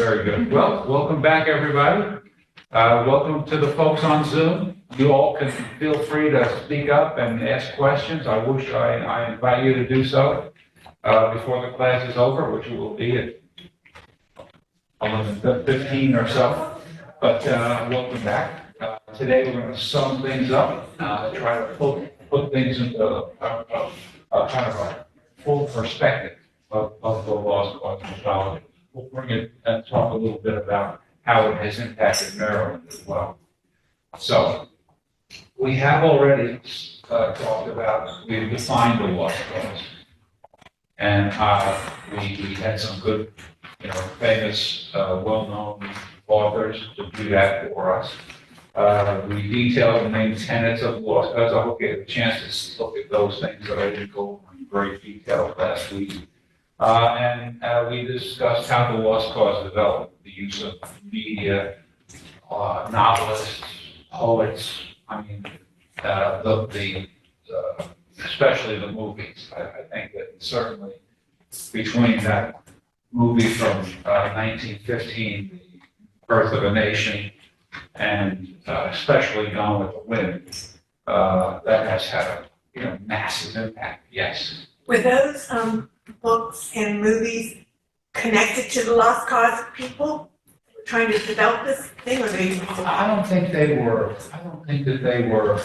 Very good. Well, welcome back, everybody. Welcome to the folks on Zoom. You all can feel free to speak up and ask questions. I invite you to do so before the class is over, which will be at 11:15 or so. But welcome back. Today we're going to sum things up, try to put things into a kind of a full perspective of the lost cause mythology. We'll bring it and talk a little bit about how it has impacted Maryland as well. So we have already talked about, we've defined the lost cause. And we had some good, famous, well-known authors to do that for us. We detailed the main tenets of the lost cause. I hope you had a chance to look at those things that I didn't go over in great detail last week. And we discussed how the lost cause developed, the use of media, novelists, poets, especially the movies. I think that certainly between that movie from 1915, The Birth of a Nation, and especially Gone with the Wind, that has had a massive impact. Yes. Were those books and movies connected to the lost cause of people trying to develop this thing, or they? I don't think they were. I don't think that they were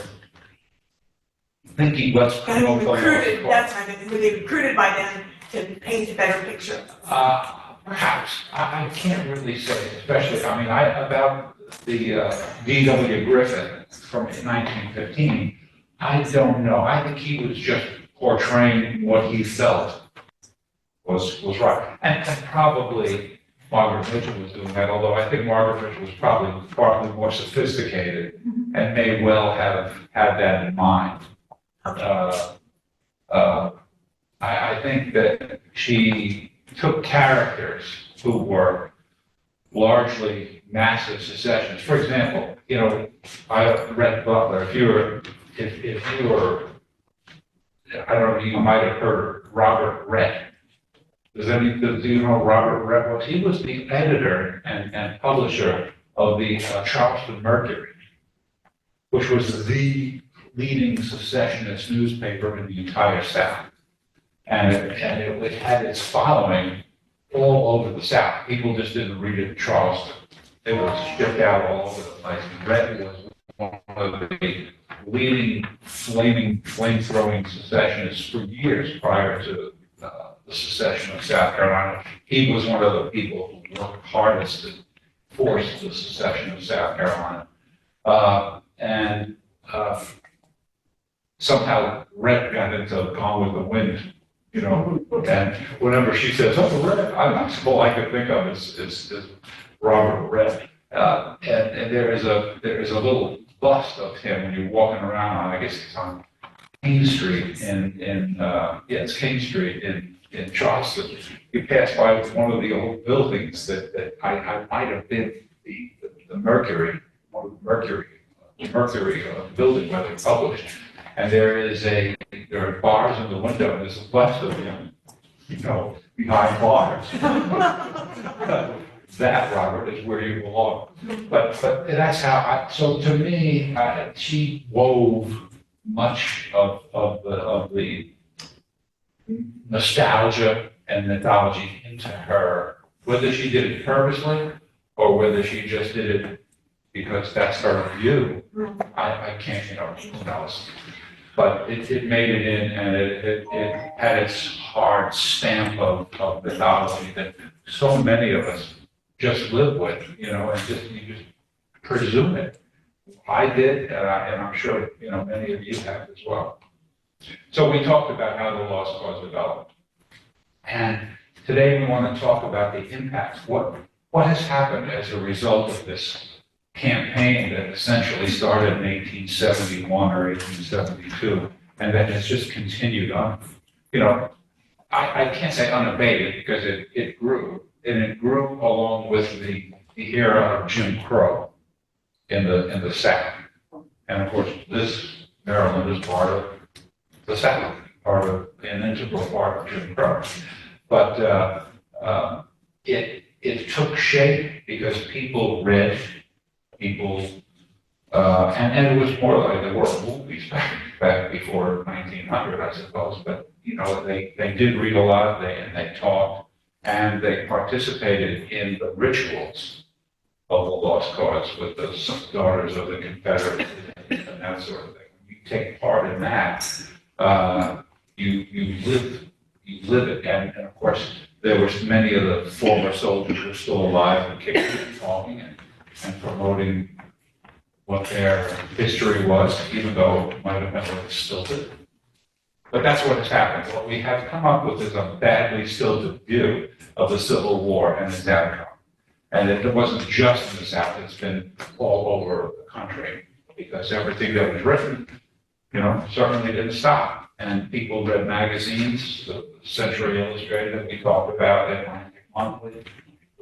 thinking, let's promote the recruited. lost cause. That's right. Were they recruited by them to paint a better picture? Perhaps. I can't really say, especially. About the D.W. Griffith from 1915. I don't know. I think he was just portraying what he felt was right. And probably Margaret Mitchell was doing that, although I think Margaret Mitchell was probably more sophisticated and may well have had that in mind. I think that she took characters who were largely massive secessionists. For example, I read Butler. If you were, I don't know, you might have heard Robert Rhett. Do you know who Robert Rhett was? He was the editor and publisher of the Charleston Mercury, which was the leading secessionist newspaper in the entire South. And it had its following all over the South. People just didn't read it in Charleston. It was shipped out all over the place. Rhett was one of the leading flame-throwing secessionists for years prior to the secession of South Carolina. He was one of the people who worked hardest to force the secession of South Carolina. Somehow Rhett got into Gone with the Wind, and whenever she says, "Oh, Rhett," all I could think of is Robert Rhett. And there is a little bust of him when you're walking around. I guess it's on King Street it's King Street in Charleston. You pass by one of the old buildings that I might have been the Mercury, one of the Mercury building where they published. And there are bars in the window, and there's a bust of him, behind bars. That, Robert, is where you belong. But that's how so to me, she wove much of the nostalgia and mythology into her, whether she did it purposely or whether she just did it because that's her view. I can't, who knows. But it made it in, and it had its hard stamp of mythology that so many of us just live with, and you just presume it. I did, and I'm sure, many of you have as well. So we talked about how the lost cause developed. And today we want to talk about the impact. What has happened as a result of this campaign that essentially started in 1871 or 1872, and that has just continued on. I can't say unabated because it grew, and it grew along with the era of Jim Crow in the South. And of course, Maryland is part of the South, an integral part of Jim Crow. But it took shape because people read, people, and it was more like there were movies back before 1900, I suppose, but, you know, they did read a lot, and they talked, and they participated in the rituals of the lost cause with the daughters of the Confederates and that sort of thing. You take part in that, you live it, and of course, there were many of the former soldiers who were still alive and kept talking and promoting what their history was, even though it might have been really stilted. But that's what has happened. What we have come up with is a badly stilted view of the Civil War and its outcome. And it wasn't just in the South, it's been all over the country, because everything that was written, you know, certainly didn't stop. And people read magazines, the Century Illustrated that we talked about, Atlantic Monthly.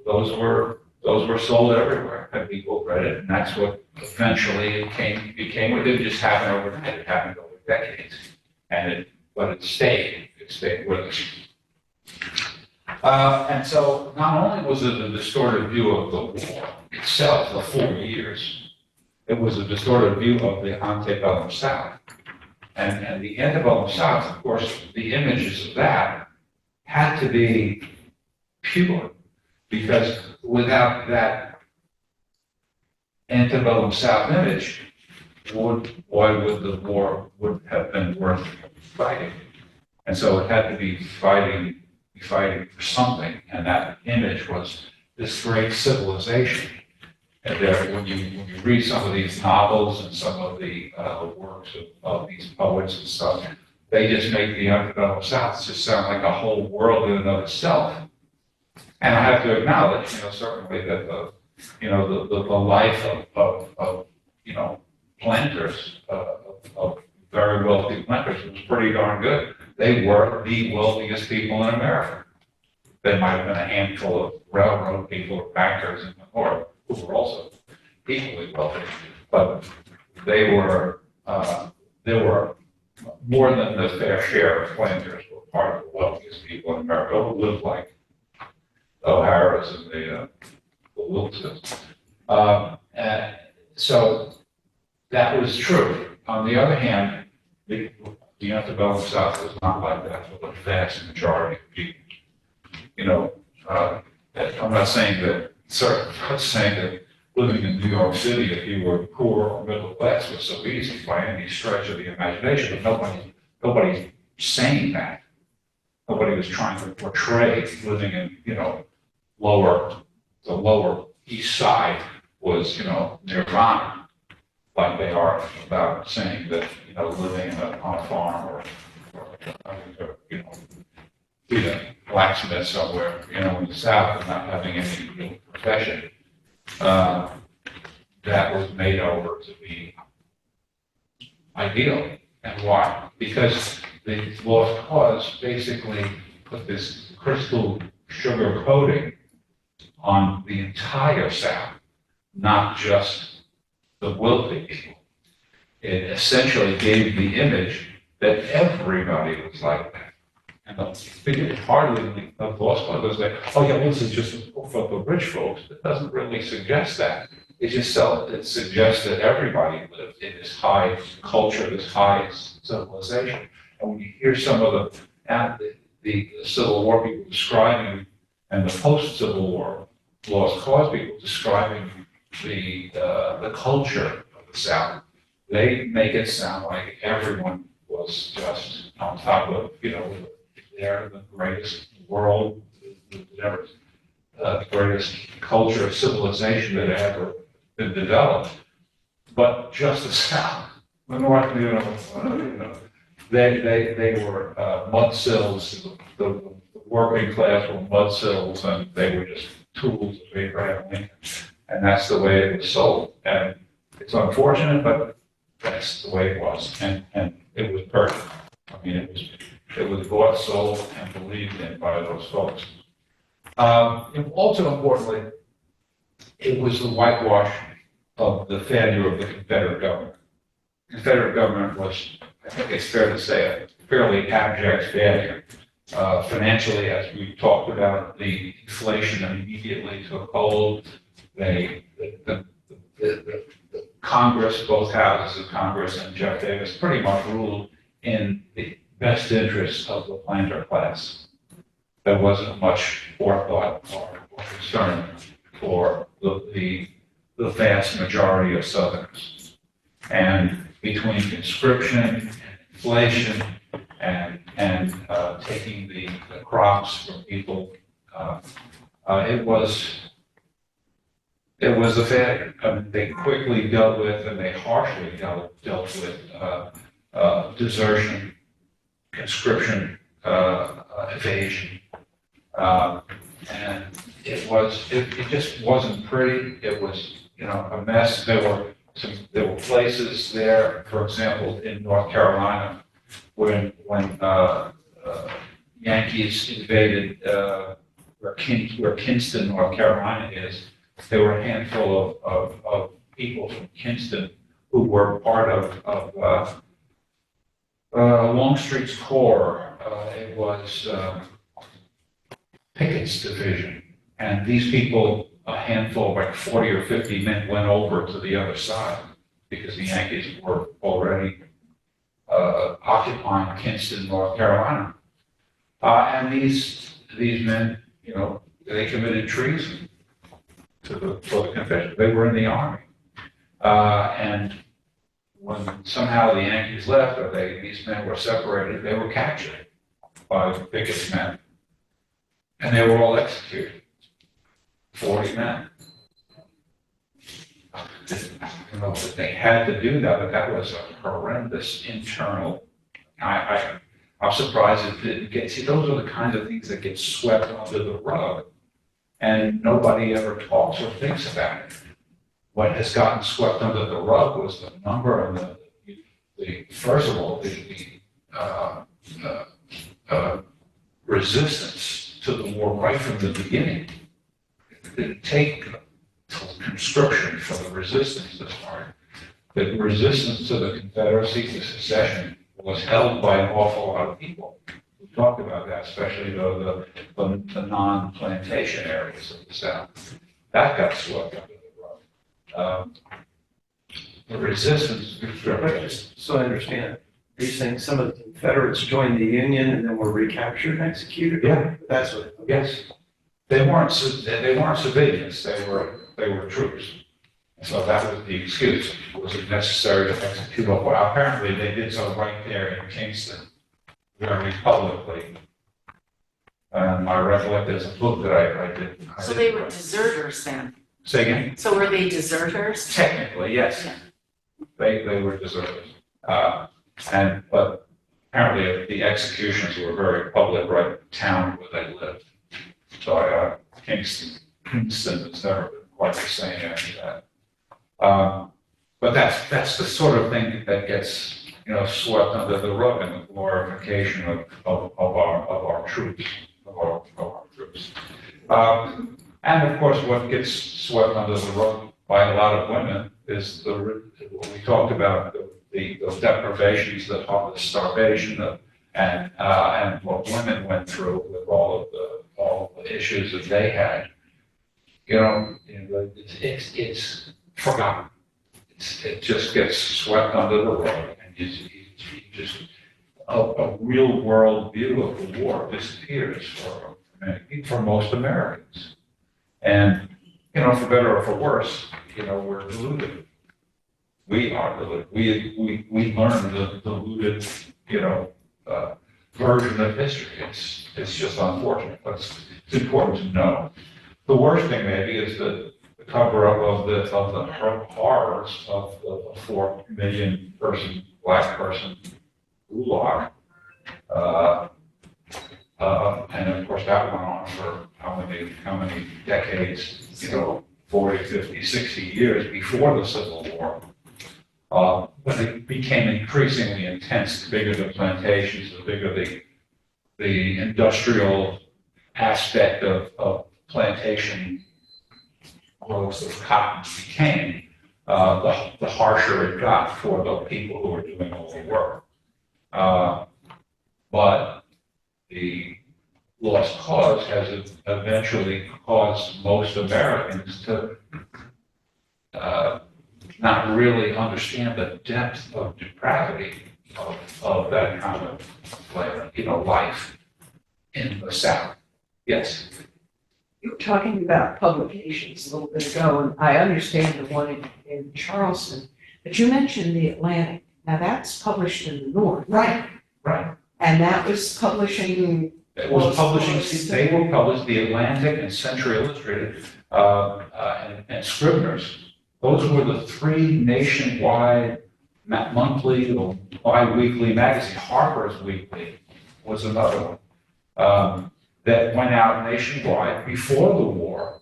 Those were sold everywhere, and people read it, and that's what eventually became. It didn't just happen overnight; it happened over decades, but it stayed with us. And so, not only was it a distorted view of the war itself, the 4 years, it was a distorted view of the antebellum South. And the antebellum South, of course, the images of that had to be pure, because without that antebellum South image, why would the war would have been worth fighting? And so it had to be fighting for something, and that image was this great civilization. And there, when you read some of these novels and some of the works of these poets and stuff, they just make the antebellum South just sound like a whole world in and of itself. And I have to acknowledge, you know, certainly that the life of you know, planters, of very wealthy planters was pretty darn good. They were the wealthiest people in America. There might have been a handful of railroad people or bankers in the North who were also equally wealthy, but there were more than the fair share of planters were part of the wealthiest people in America who lived like the O'Haras and the Wilkses. And so that was true. On the other hand, the antebellum South was not like that for the vast majority of people. You know, I'm not saying that, I'm saying that living in New York City, if you were poor or middle class, was so easy by any stretch of the imagination, but nobody's saying that. Nobody was trying to portray living in, you know, the lower east side was, you know, nirvana, like they are about saying that, you know, living on a farm or you know, being a blacksmith somewhere, you know, in the South and not having any real profession, that was made over to be ideal. And why? Because the lost cause basically put this crystal sugar coating on the entire South, not just the wealthy people. It essentially gave the image that everybody was like that. And hardly the lost cause was like, oh yeah, this is just for the rich folks. It doesn't really suggest that. It suggests that everybody lived in this high culture, this high civilization. And when you hear some of the Civil War people describing, and the post-Civil War lost cause people describing the culture of the South, they make it sound like everyone was just on top of, you know, they're the greatest world, the greatest culture of civilization that had ever been developed. But just the South, the North, you know, they were mudsills. The working class were mudsills, and they were just tools of Abraham Lincoln. And that's the way it was sold. And it's unfortunate, but that's the way it was. And it was perfect. I mean, it was bought, sold, and believed in by those folks. And also importantly, it was the whitewash of the failure of the Confederate government. The Confederate government was, I think it's fair to say, a fairly abject failure Financially, as we talked about, the inflation immediately took hold. The Congress, both houses of Congress and Jeff Davis pretty much ruled in the best interest of the planter class. There wasn't much forethought or concern for the vast majority of Southerners. And between conscription and inflation and taking the crops from people, it was a failure. They quickly dealt with, and they harshly dealt with desertion, conscription, evasion, and it just wasn't pretty. It was, a mess. There were places there, for example, in North Carolina, when Yankees invaded where Kinston, North Carolina is. There were a handful of people from Kinston who were part of Longstreet's Corps. It was Pickett's division, and these people, a handful, like 40 or 50 men, went over to the other side because the Yankees were already occupying Kinston, North Carolina. And these men, they committed treason for the Confederates. They were in the army. And when somehow the Yankees left, or these men were separated, they were captured by Pickett's men. And they were all executed. 40 men. That they had to do that, but that was a horrendous internal. I'm surprised it didn't get. See, those are the kinds of things that get swept under the rug, and nobody ever talks or thinks about it. What has gotten swept under the rug was the number and the first of all, the resistance to the war right from the beginning. It didn't take conscription for the resistance to start. The resistance to the Confederacy, to secession, was held by an awful lot of people. We talked about that, especially the non-plantation areas of the South. That got swept under the rug. The resistance. So I understand. Are you saying some of the Confederates joined the Union and then were recaptured and executed? Yeah. That's what. Yes. They weren't civilians. They were troops. So that was the excuse. Was it necessary to execute? Well, apparently they did so right there in Kingston, very publicly. And I recollect there's a book that I did. So they were deserters then? Say again? So were they deserters? Technically, yes. Yeah. They were deserters. But apparently the executions were very public right in the town where they lived. So Kingston has never been quite the same after that. But that's the sort of thing that gets swept under the rug in the glorification of our troops, of our troops. And of course, what gets swept under the rug by a lot of women is what we talked about, the deprivations, the starvation, and what women went through with all the issues that they had. It's forgotten. It just gets swept under the rug, and just a real world view of the war disappears for most Americans. And for better or for worse, we're deluded. We are deluded. We learn the deluded, version of history. It's just unfortunate, but it's important to know. The worst thing maybe is the cover-up of the horrors of the 4 million black person gulag. And of course that went on for how many decades, 40, 50, 60 years before the Civil War. But it became increasingly intense. The bigger the plantations, the bigger the industrial aspect of plantation growth of cotton became, the harsher it got for the people who were doing all the work. But the lost cause has eventually caused most Americans to not really understand the depth of depravity of that kind of, life in the South. Yes. You were talking about publications a little bit ago, and I understand the one in Charleston, but you mentioned the Atlantic. Now, that's published in the North. Right. And that was publishing. It was publishing, they were published, the Atlantic and Century Illustrated, and Scribner's. Those were the three nationwide monthly or bi-weekly magazines. Harper's Weekly was another one, that went out nationwide before the war.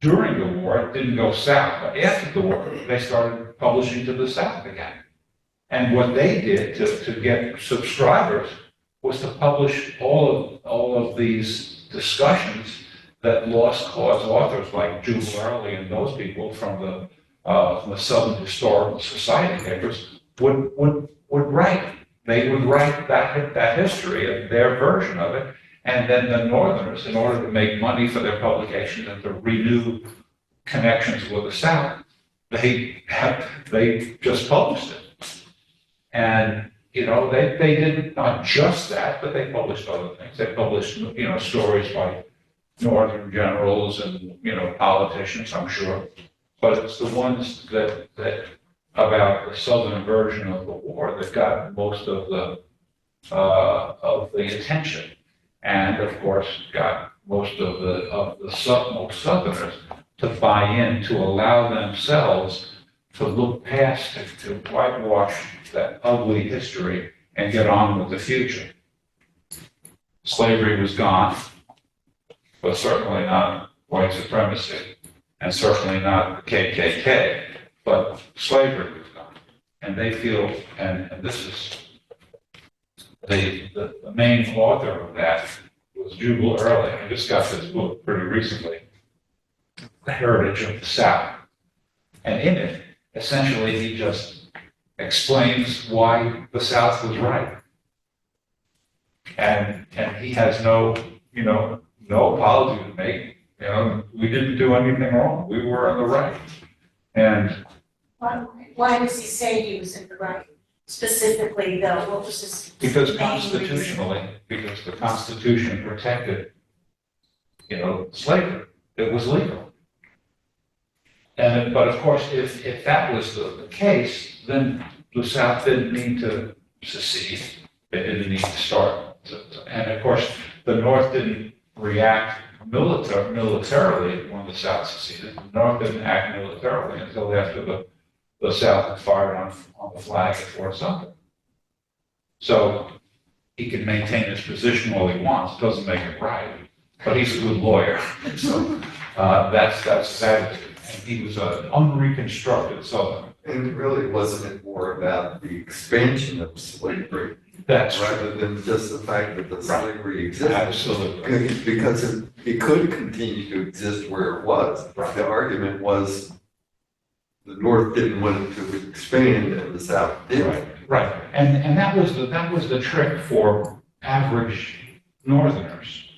During the war, it didn't go south, but after the war, they started publishing to the South again. And what they did to get subscribers was to publish all of these discussions that lost cause authors like Jubal Early and those people from the Southern Historical Society papers would write. They would write that history of their version of it, and then the Northerners, in order to make money for their publications and to renew connections with the South, they just published it. And they did not just that, but they published other things. They published stories by Northern generals and politicians, I'm sure. But it's the ones that about the Southern version of the war that got most of the attention, and of course got most of the most Southerners to buy in, to allow themselves to look past it, to whitewash that ugly history and get on with the future. Slavery was gone, but certainly not white supremacy, and certainly not the KKK. But slavery was gone, and they feel, and this is the main author of that was Jubal Early. I just got this book pretty recently, The Heritage of the South, and in it, essentially, he just explains why the South was right, and he has no apology to make. We didn't do anything wrong. We were on the right. And why does he say he was in the right? Specifically, though, what was his because main reason? constitutionally, because the Constitution protected, slavery. It was legal. But of course, if that was the case, then the South didn't need to secede. They didn't need to start. And of course, the North didn't react militarily when the South seceded. The North didn't act militarily until after the South had fired on the flag at Fort Sumter. So he can maintain his position all he wants. Doesn't make it right, but he's a good lawyer. So that's his attitude. And he was an unreconstructed Southerner. And really, wasn't it more about the expansion of slavery That's rather than just the fact that the slavery existed? absolutely. Because it could continue to exist where it was. Right. The argument was the North didn't want it to expand and the South did. Right. And that was the trick for average Northerners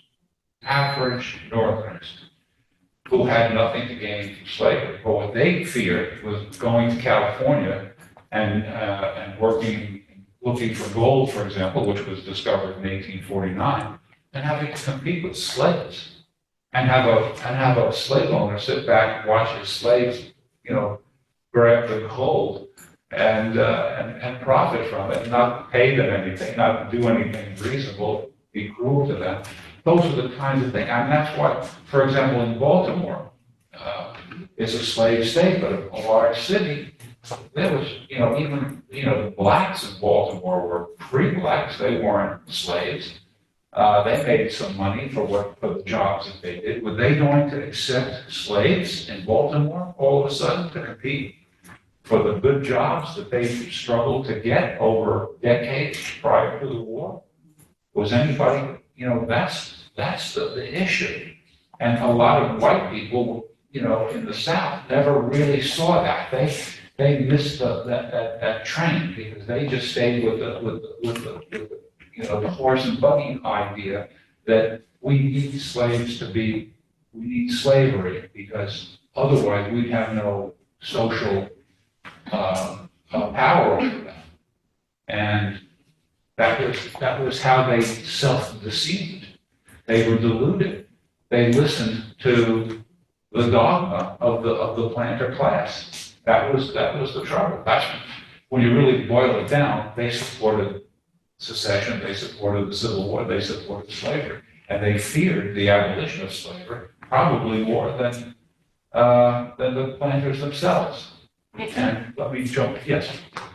who had nothing to gain from slavery. But what they feared was going to California and looking for gold, for example, which was discovered in 1849, and having to compete with slaves, and have a slave owner sit back and watch his slaves, grab the gold and profit from it, and not pay them anything, not do anything reasonable, be cruel to them. Those are the kinds of things, and that's why, for example, in Baltimore, it's a slave state, but a large city. There was, even the blacks in Baltimore were free blacks. They weren't slaves. They made some money for the jobs that they did. Were they going to accept slaves in Baltimore all of a sudden to compete for the good jobs that they struggled to get over decades prior to the war? Was anybody, that's the issue. And a lot of white people, in the South never really saw that. They missed that train because they just stayed with the the horse and buggy idea that we need we need slavery because otherwise we'd have no social power over them. And that was how they self-deceived. They were deluded. They listened to the dogma of the planter class. That was the trouble. That's when you really boil it down. They supported secession. They supported the Civil War. They supported slavery, and they feared the abolition of slavery probably more than the planters themselves. And let me jump. Yes.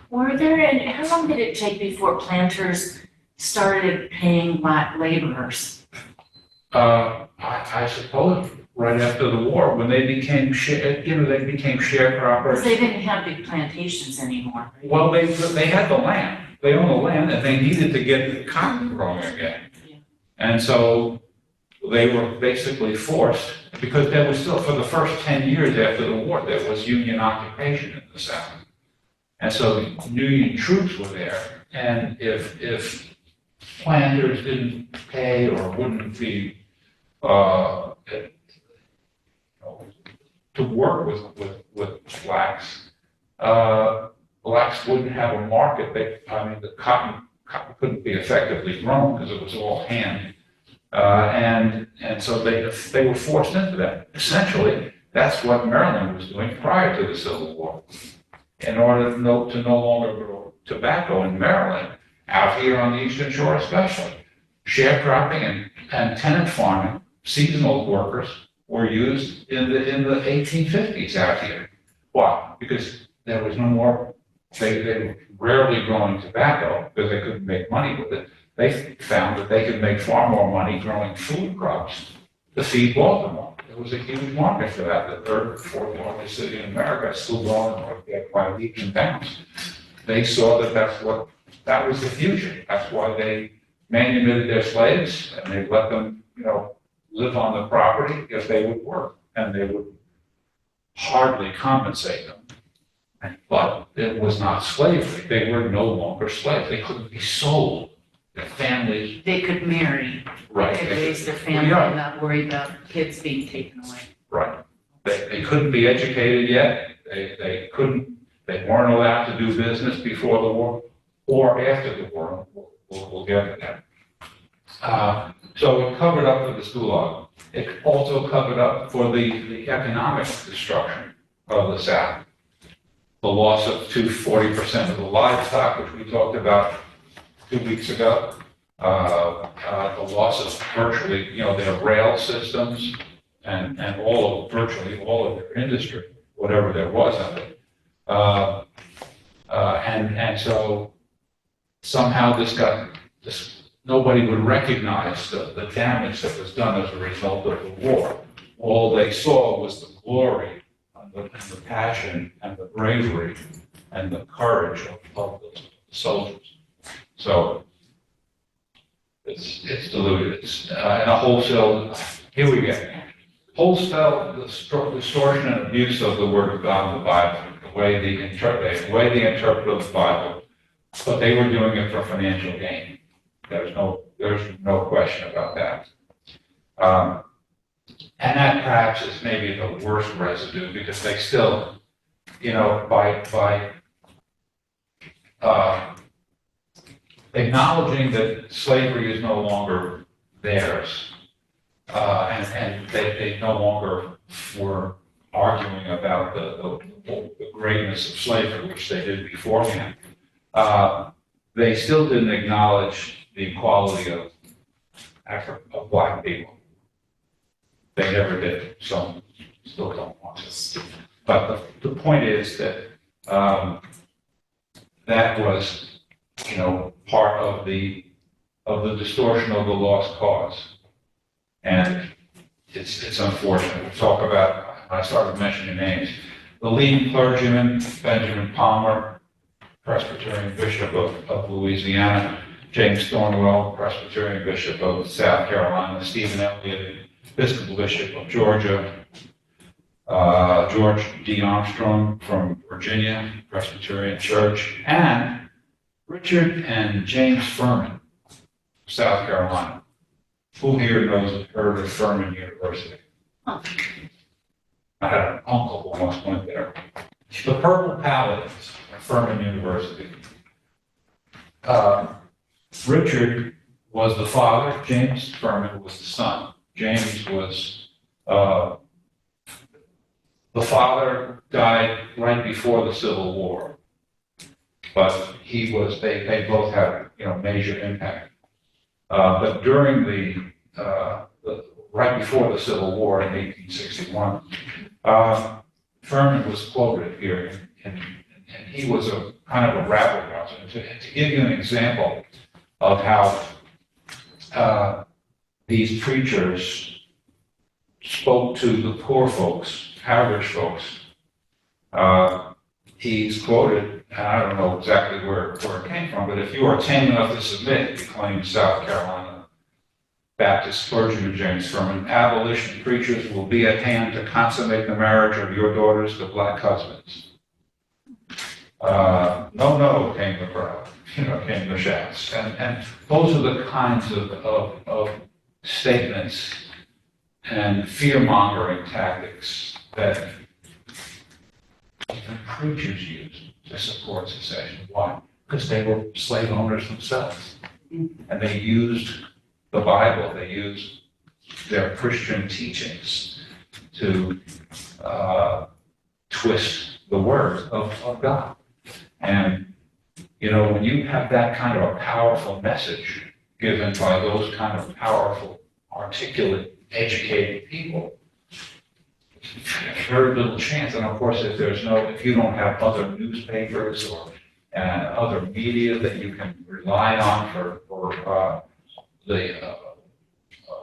Were there, and how long did it take before planters started paying laborers? I suppose right after the war, when they became they became sharecroppers. Because they didn't have big plantations anymore. Right? Well, they had the land. They owned the land, and they needed to get the cotton growing again. Yeah. And so they were basically forced, because there was still, for the first 10 years after the war, there was Union occupation in the South. And so Union troops were there, and if planters didn't pay or wouldn't be to work with blacks, blacks wouldn't have a market. The cotton couldn't be effectively grown because it was all hand. And so they were forced into that. Essentially, that's what Maryland was doing prior to the Civil War. In order to no longer grow tobacco in Maryland, out here on the Eastern Shore especially, sharecropping and tenant farming, seasonal workers were used in the 1850s out here. Why? Because there was no more, they were rarely growing tobacco because they couldn't make money with it. They found that they could make far more money growing food crops to feed Baltimore. There was a huge market for that. The third or fourth largest city in America, still growing by leaps and bounds. They saw that that was the future. That's why they manumitted their slaves and they let them, live on the property if they would work, and they would hardly compensate them. But it was not slavery. They were no longer slaves. They couldn't be sold. Their families. They could marry. Right. They could raise their family and not worry about kids being taken away. Right. They couldn't be educated yet. They weren't allowed to do business before the war or after the war. We'll get to that. So it covered up for the Gulag. It also covered up for the economic destruction of the South. The loss of 40% of the livestock, which we talked about 2 weeks ago. The loss of virtually, their rail systems and virtually all of their industry, whatever there was of it. And so somehow nobody would recognize the damage that was done as a result of the war. All they saw was the glory and the passion and the bravery and the courage of the soldiers. So it's diluted. It's in a wholesale. Here we go. Wholesale distortion and abuse of the Word of God in the Bible, the way they interpret the Bible, but they were doing it for financial gain. There's no question about that. And that perhaps is maybe the worst residue because they still, by acknowledging that slavery is no longer theirs, and they no longer were arguing about the greatness of slavery, which they did beforehand. They still didn't acknowledge the equality of black people. They never did. Some still don't want to. But the point is that that was, part of the distortion of the lost cause, and it's unfortunate. We'll talk about. I started mentioning names. The leading clergyman, Benjamin Palmer, Presbyterian Bishop of Louisiana, James Thornwell, Presbyterian Bishop of South Carolina, Stephen Elliott, Episcopal Bishop of Georgia, George D. Armstrong from Virginia, Presbyterian Church, and Richard and James Furman, South Carolina. Who here heard of Furman University? Oh. I had an uncle who once went there. The Purple Paladins at Furman University. Richard was the father, James Furman was the son. James was, the father died right before the Civil War, but they both had, major impact. But during right before the Civil War in 1861, Furman was quoted here, and he was a kind of a rabble-rouser. To give you an example of how these preachers spoke to the poor folks, average folks, he's quoted, and I don't know exactly where it came from, but if you are tame enough to submit, he claims South Carolina Baptist clergyman James Furman, abolition preachers will be at hand to consummate the marriage of your daughters to black husbands. No, came the crowd, came the shouts. And those are the kinds of statements and fear-mongering tactics that even preachers use to support secession. Why? Because they were slave owners themselves. And they used the Bible, they used their Christian teachings to twist the word of God. And, when you have that kind of a powerful message given by those kind of powerful, articulate, educated people, very little chance. And of course, if you don't have other newspapers or other media that you can rely on for the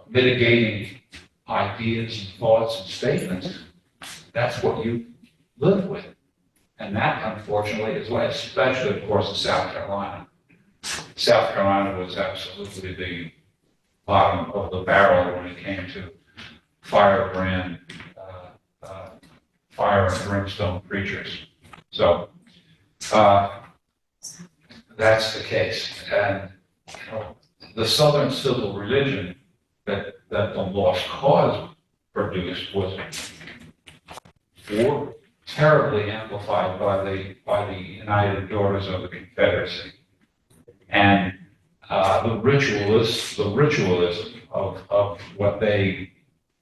mitigating ideas and thoughts and statements, that's what you live with. And that, unfortunately, is why, especially, of course, in South Carolina. South Carolina was absolutely the bottom of the barrel when it came to firebrand, fire and brimstone preachers. So that's the case. And the Southern civil religion that the Lost Cause produced was terribly amplified by the United Daughters of the Confederacy, and the ritualism of what they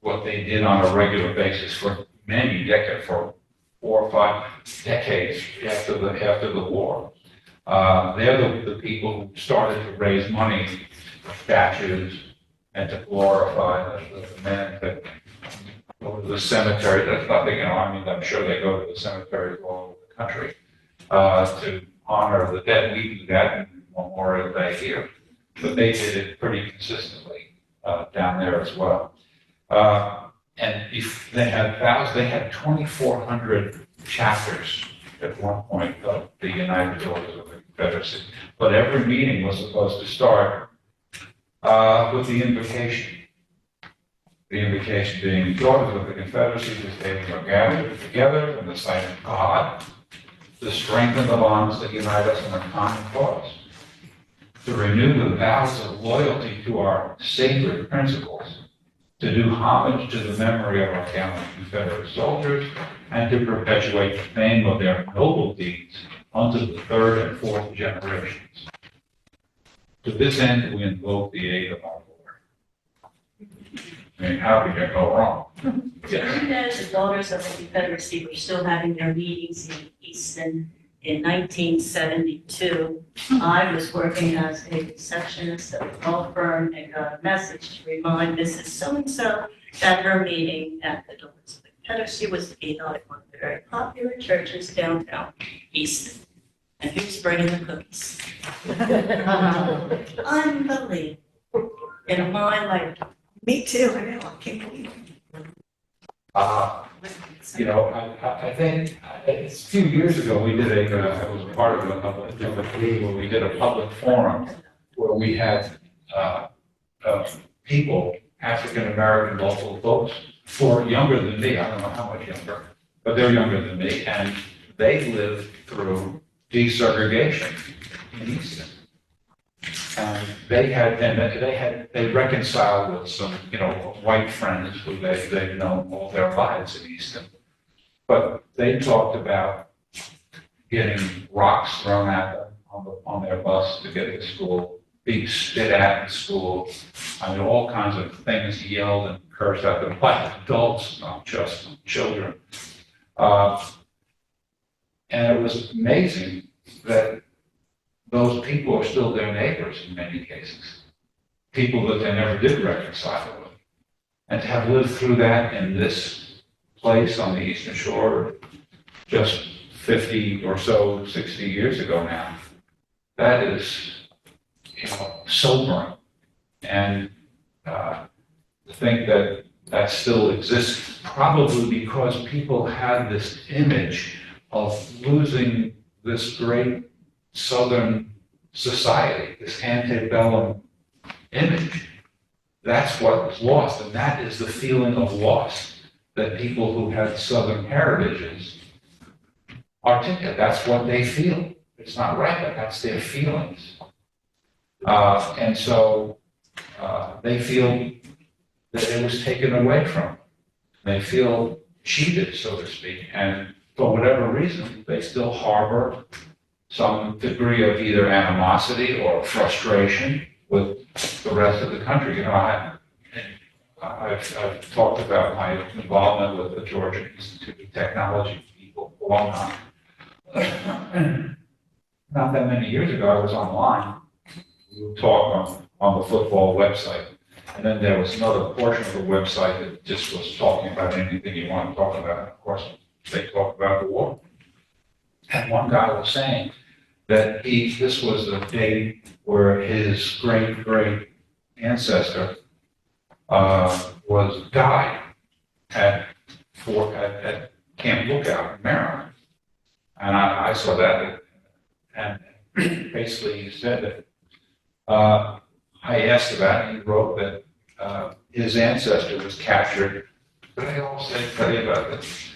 did on a regular basis for many decades, for 4 or 5 decades after the war. They're the people who started to raise money for statues and to glorify the men that go to the cemetery. That's nothing, I'm sure they go to the cemeteries all over the country to honor the dead. We do that in Memorial Day here, but they did it pretty consistently down there as well. And if they had 2,400 chapters at one point of the United Daughters of the Confederacy. But every meeting was supposed to start with the invocation. The invocation being, Daughters of the Confederacy, this day we are gathered together in the sight of God to strengthen the bonds that unite us in a common cause, to renew the vows of loyalty to our sacred principles, to do homage to the memory of our gallant Confederate soldiers, and to perpetuate the fame of their noble deeds unto the 3rd and 4th generations. To this end, we invoke the aid of our Lord. How could you go wrong? Even as the Daughters of the Confederacy were still having their meetings in Easton in 1972, I was working as a receptionist at a law firm and got a message to remind Mrs. So-and-so that her meeting at the Daughters of the Confederacy was to be held at one of the very popular churches downtown Easton. And who's bringing the cookies? Unbelievable. In my lifetime. Me too, I know, I can't believe it. I think a few years ago, we did I was part of a different group where we did a public forum where we had people, African-American local folks, who are younger than me, I don't know how much younger, but they're younger than me, and they lived through desegregation in Easton. And they reconciled with some, white friends who they've known all their lives in Easton. But they talked about getting rocks thrown at them on their bus to get to school, being spit at in school. I mean, all kinds of things yelled and cursed at them by adults, not just children. And it was amazing that those people are still their neighbors in many cases, people that they never did reconcile with. And to have lived through that in this place on the Eastern Shore just 50 or so, 60 years ago now, that is, sobering. And to think that that still exists, probably because people had this image of losing this great Southern society, this antebellum image. That's what was lost, and that is the feeling of loss that people who had Southern heritages articulate. That's what they feel. It's not right, but that's their feelings. And so they feel that it was taken away from them. They feel cheated, so to speak, and for whatever reason, they still harbor some degree of either animosity or frustration with the rest of the country. I've talked about my involvement with the Georgia Institute of Technology people for a long time. Not that many years ago, I was online. We would talk on the football website. And then there was another portion of the website that just was talking about anything you want to talk about. And of course, they talk about the war. And one guy was saying that this was the day where his great ancestor died at Camp Lookout in Maryland. And I saw that, and basically he said that I asked about it, he wrote that his ancestor was captured. What did I also tell you about this?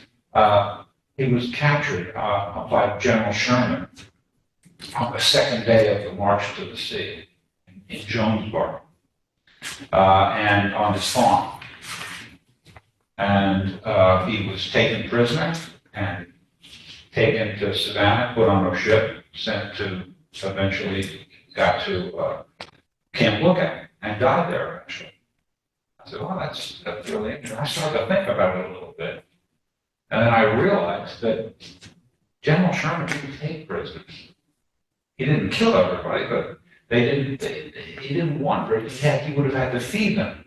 He was captured by General Sherman on the second day of the March to the Sea in Jonesboro, and on his farm. And he was taken prisoner and taken to Savannah, put on a ship, sent to, eventually got to Camp Lookout, and died there eventually. I said, well, that's really interesting. I started to think about it a little bit. And then I realized that General Sherman didn't take prisoners. He didn't kill everybody, but he didn't want them. He would have had to feed them.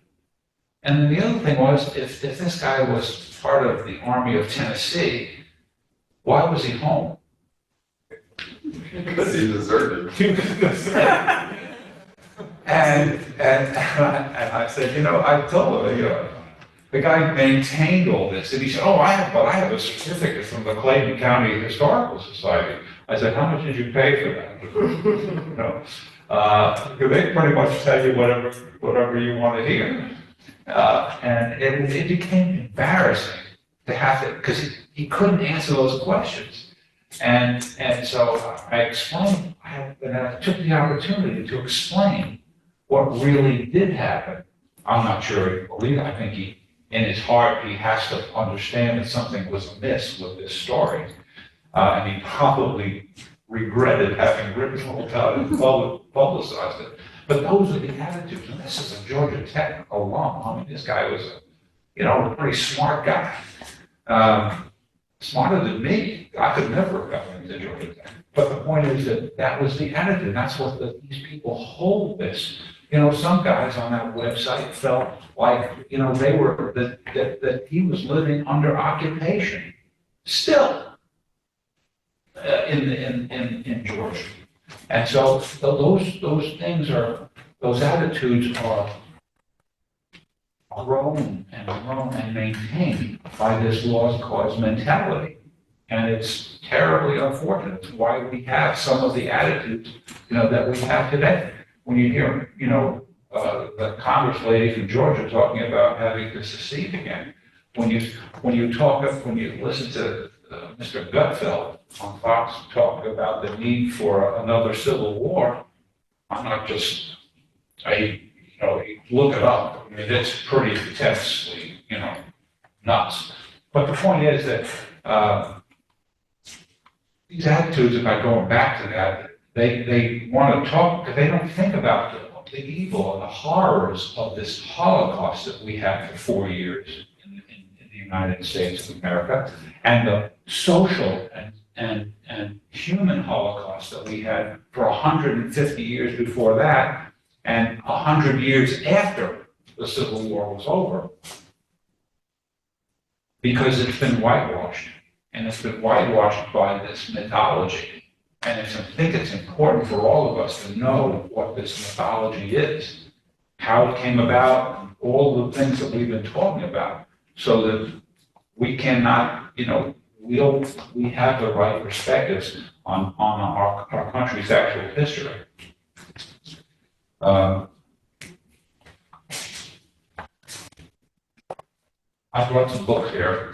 And then the other thing was, if this guy was part of the Army of Tennessee, why was he home? Because he deserted. And I said, I told him, the guy maintained all this, and he said, I have a certificate from the Clayton County Historical Society. I said, how much did you pay for that? Because they pretty much tell you whatever you want to hear. And it became embarrassing to have to, because he couldn't answer those questions. And so I explained, and I took the opportunity to explain what really did happen. I'm not sure he believed it. I think in his heart, he has to understand that something was amiss with this story. And he probably regretted having written all about it and publicized it. But those are the attitudes. And this is a Georgia Tech alum. I mean, this guy was a pretty smart guy. Smarter than me. I could never have gotten into Georgia Tech. But the point is that was the attitude. That's what these people hold this. Some guys on that website felt like, they were, that he was living under occupation still in Georgia. And so those attitudes are grown and maintained by this lost cause mentality. And it's terribly unfortunate. It's why we have some of the attitudes, that we have today. When you hear, the Congress lady from Georgia talking about having to secede again, when you listen to Mr. Gutfeld on Fox talk about the need for another civil war, I'm not just, you look it up. I mean, it's pretty intensely, nuts. But the point is that these attitudes about going back to that, they want to talk, because they don't think about the evil and the horrors of this Holocaust that we had for 4 years in the United States of America, and the social and human Holocaust that we had for 150 years before that, and 100 years after the Civil War was over, because it's been whitewashed. And it's been whitewashed by this mythology. And I think it's important for all of us to know what this mythology is, how it came about, all the things that we've been talking about, so that we cannot, we have the right perspectives on our country's actual history. I brought some books here.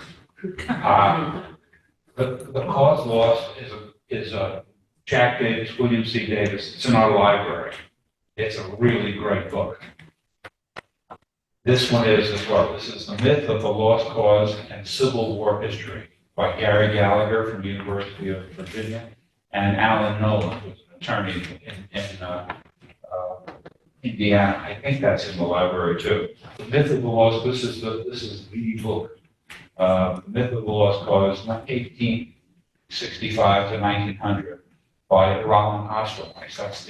The cause lost is Jack Davis, William C. Davis. It's in our library. It's a really great book. This one is as well. This is The Myth of the Lost Cause and Civil War History by Gary Gallagher from the University of Virginia and Alan Nolan, who's an attorney in Indiana. I think that's in the library too. The Myth of the Lost. This is the book. The Myth of the Lost Cause, 1865 to 1900, by Roland Osterweiss.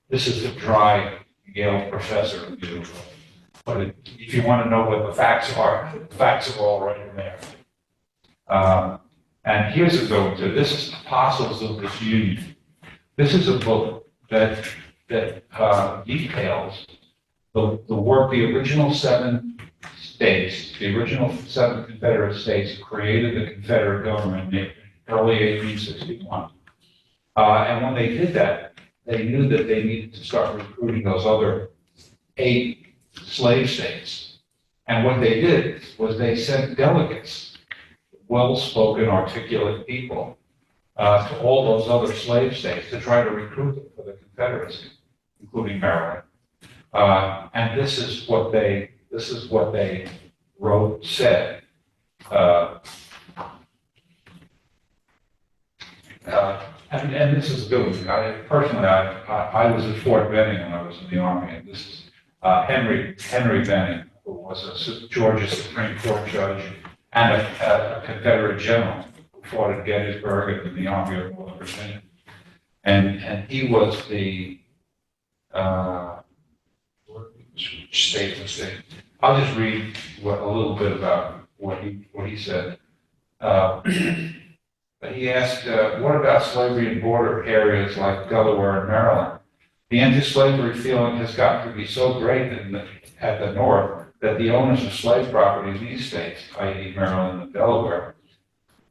This is the dry Yale professor view. But if you want to know what the facts are all right in there. And here's a go to. This is Apostles of this Union. This is a book that details the work, the original 7 states, the original 7 Confederate states created the Confederate government in early 1861. And when they did that, they knew that they needed to start recruiting those other 8 slave states. And what they did was they sent delegates, well-spoken, articulate people, to all those other slave states to try to recruit them for the Confederacy, including Maryland. And this is what they wrote, said. And this is good. Personally, I was at Fort Benning when I was in the Army, and this is Henry Benning, who was a Georgia Supreme Court judge and a Confederate general who fought at Gettysburg and in the Army of Northern Virginia. And he was the which state was it? I'll just read a little bit about what he said. He asked, what about slavery in border areas like Delaware and Maryland? The anti-slavery feeling has gotten to be so great at the North that the owners of slave property in these states, i.e. Maryland and Delaware,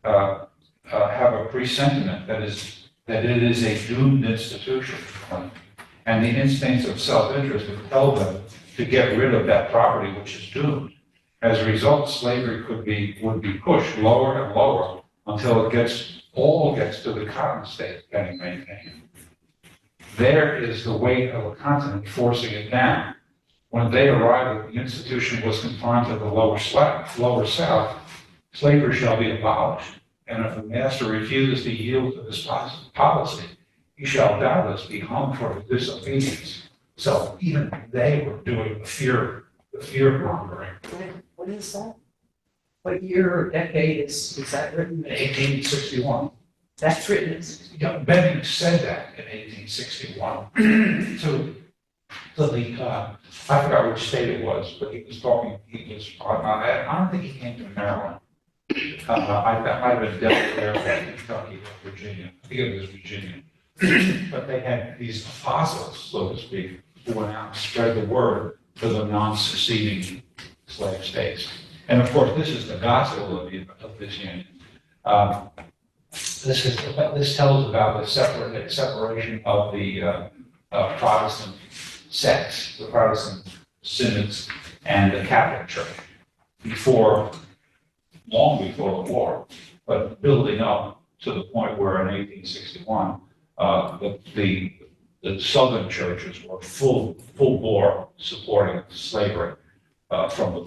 have a presentiment that it is a doomed institution. And the instincts of self-interest compel them to get rid of that property which is doomed. As a result, slavery would be pushed lower and lower until it all gets to the cotton state getting maintained. There is the weight of a continent forcing it down. When they arrived, the institution was confined to the lower South. Slavery shall be abolished, and if the master refuses to yield to this policy, he shall doubtless be hung for disobedience. So even they were doing the fear mongering. What is that? What year or decade is that written? 1861. That's written in Benning said that in 1861 to the, I forgot which state it was, but he was on that. I don't think he came to Maryland. That might have been Delaware, Kentucky, or Virginia. I think it was Virginia. But they had these apostles, so to speak, who went out and spread the word to the non-seceding slave states. And of course, this is the gospel of this union. This tells about the separation of the Protestant sects, the Protestant synods, and the Catholic Church long before the war, but building up to the point where in 1861, the the southern churches were full bore supporting slavery from a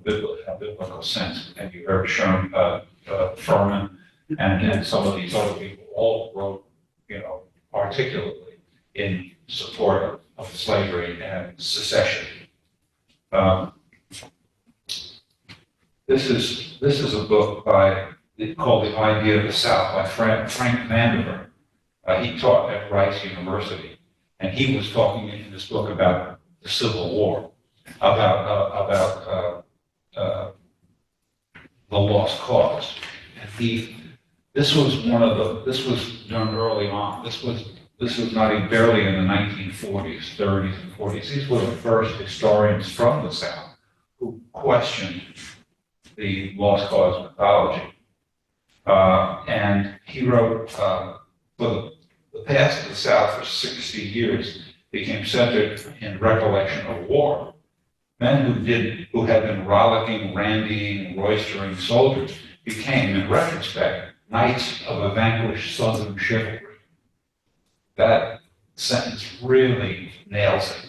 biblical sense. And you heard Furman and some of these other people all wrote, articulately in support of slavery and secession. This is a book called The Idea of the South by Frank Vanderburg. He taught at Rice University, and he was talking in this book about the Civil War, about the lost cause. And this was done early on. This was not even barely in the 1940s, 30s, and 40s. These were the first historians from the South who questioned the lost cause mythology. And he wrote, for the past of the South for 60 years became centered in recollection of war. Men who had been rollicking, randying, roistering soldiers became, in retrospect, knights of a vanquished Southern chivalry. That sentence really nails it.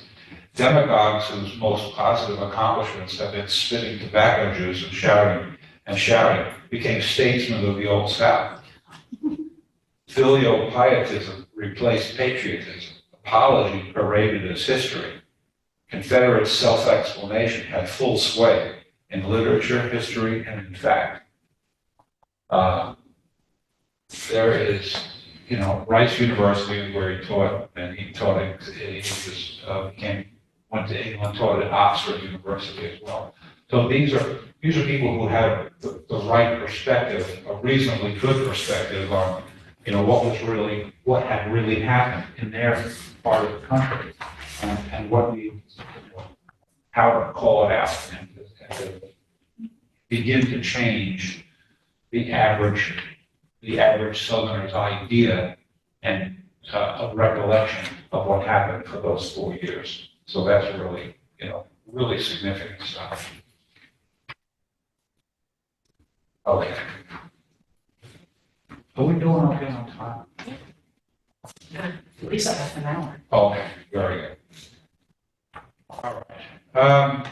Demagogues whose most positive accomplishments have been spitting tobacco juice and shouting became statesmen of the Old South. Filial pietism replaced patriotism. Apology paraded as history. Confederate self-explanation had full sway in literature, history, and in fact. There is, Rice University where he taught, and he went to England, taught at Oxford University as well. So these are people who have the right perspective, a reasonably good perspective on, what had really happened in their part of the country, and how to call it out and to begin to change the average Southerner's idea and a recollection of what happened for those 4 years. So that's really, really significant stuff. Okay. Are we doing okay on time? At least half an hour. Okay, very good. All right.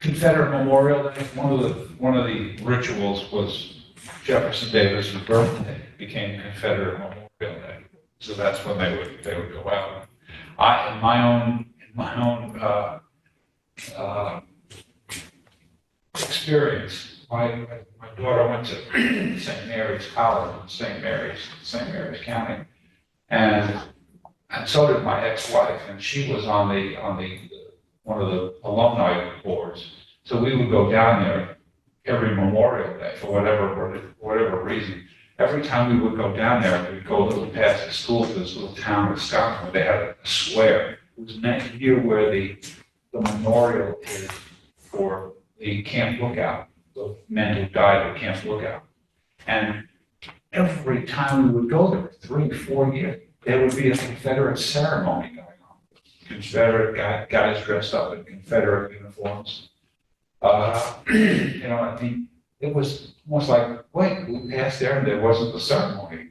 Confederate Memorial Day, one of the rituals was Jefferson Davis's birthday became Confederate Memorial Day. So that's when they would go out. In my own experience, my daughter went to St. Mary's College in St. Mary's County, and so did my ex-wife, and she was on one of the alumni boards. So we would go down there every Memorial Day for whatever reason. Every time we would go down there, we'd go a little past the school to this little town of Scotland where they had a square. It was near where the memorial is for the Camp Lookout, the men who died at Camp Lookout. And every time we would go there, 3, 4 years, there would be a Confederate ceremony going on. Confederate guys dressed up in Confederate uniforms. It was almost like, wait, we passed there and there wasn't the ceremony.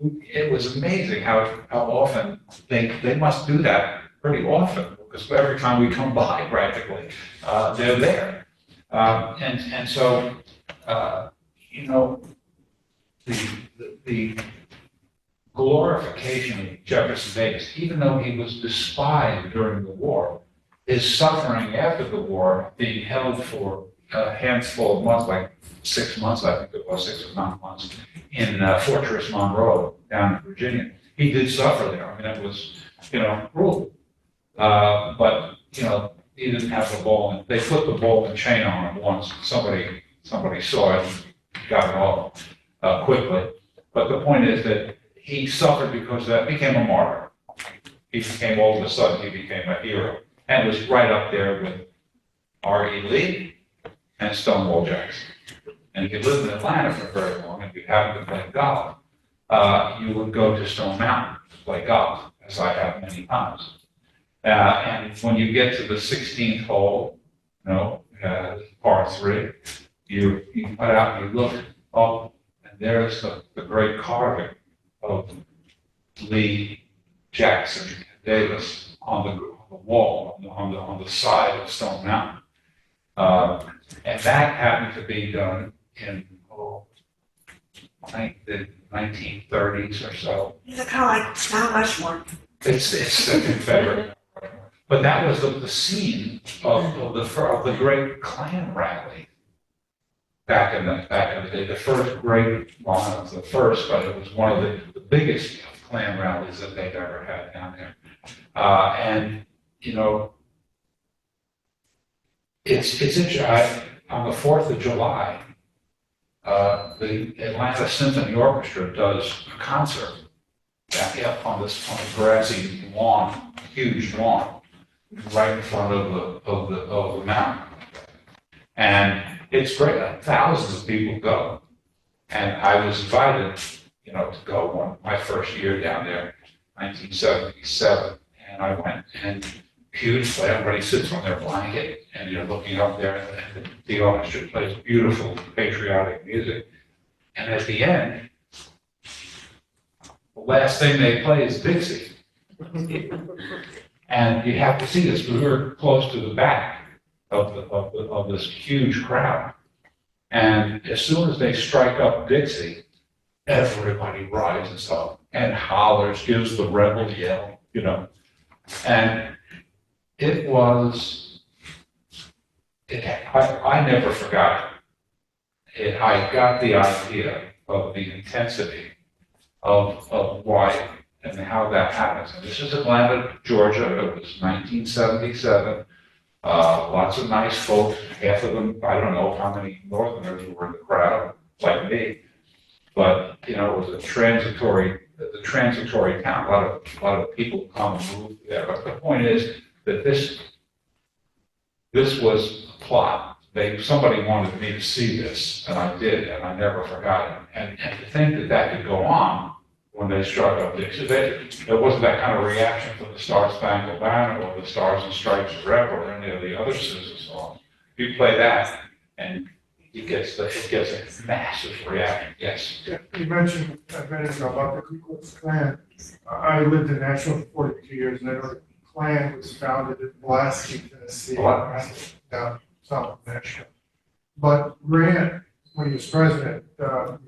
It was amazing how often they must do that pretty often, because every time we come by, practically, they're there. So the glorification of Jefferson Davis, even though he was despised during the war, his suffering after the war, being held for a handful of months, like 6 months, I think it was 6 or 9 months, in Fortress Monroe down in Virginia. He did suffer there. I mean, it was, cruel. But, he didn't have the ball. And they put the ball and chain on him once. Somebody saw it and got it off quickly. But the point is that he suffered because that became a martyr. All of a sudden, he became a hero. And was right up there with R.E. Lee and Stonewall Jackson. And if you lived in Atlanta for very long, and you happened to play golf, you would go to Stone Mountain to play golf, as I have many times. And when you get to the 16th hole, par 3, you put out and you look up, and there's the great carving of Lee, Jackson, Davis on the wall, on the side of Stone Mountain. And that happened to be done in, the 1930s or so. It's kind of like Mount Rushmore. It's the Confederate. But that was the scene of the great Klan rally back in the day. The first great, well, not the first, but it was one of the biggest Klan rallies that they've ever had down there. And, you know, it's interesting. On the 4th of July, the Atlanta Symphony Orchestra does a concert back up on a grassy lawn, huge lawn, right in front of the mountain. And it's great. Thousands of people go. And I was invited, you know, to go my first year down there, 1977. And I went, and huge, everybody sits on their blanket and you're looking up there, and the orchestra plays beautiful patriotic music. And at the end, the last thing they play is Dixie. And you have to see this, because we're close to the back of this huge crowd. And as soon as they strike up Dixie, everybody rises up and hollers, gives the rebel yell, you know. And it was, I never forgot it. I got the idea of the intensity of why and how that happens. And this is Atlanta, Georgia. It was 1977. Lots of nice folks. Half of them, I don't know how many Northerners were in the crowd, like me. But you know, it was the transitory town. A lot of people come and move there. But the point is that this was a plot. Somebody wanted me to see this, and I did, and I never forgot it. And to think that could go on when they struck up Dixie, there wasn't that kind of reaction from the Star Spangled Banner or the Stars and Stripes Forever or any of the other Sousa songs. You play that, and it gets a massive reaction. Yes. Yeah, you mentioned a minute ago about the Ku Klux Klan. I lived in Nashville for 42 years, and I know the Klan was founded in Pulaski, Tennessee, down south of Nashville. But Grant, when he was president,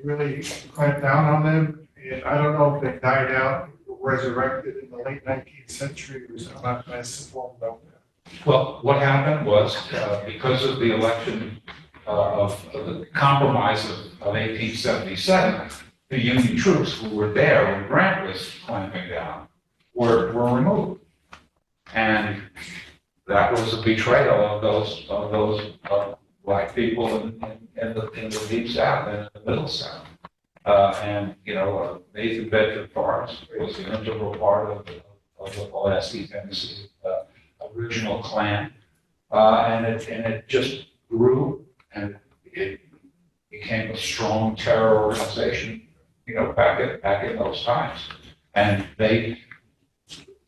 really clamped down on them. And I don't know if they died out, were resurrected in the late 19th century, or I'm not nice informed about that. Well, what happened was, because of the election of the compromise of 1877, the Union troops who were there when Grant was clamping down were removed. And that was a betrayal of those black people in the Deep South and in the Middle South. And, you know, Nathan Bedford Forrest was an integral part of the Pulaski, Tennessee original Klan. And it just grew, and it became a strong terror organization, you know, back in those times. And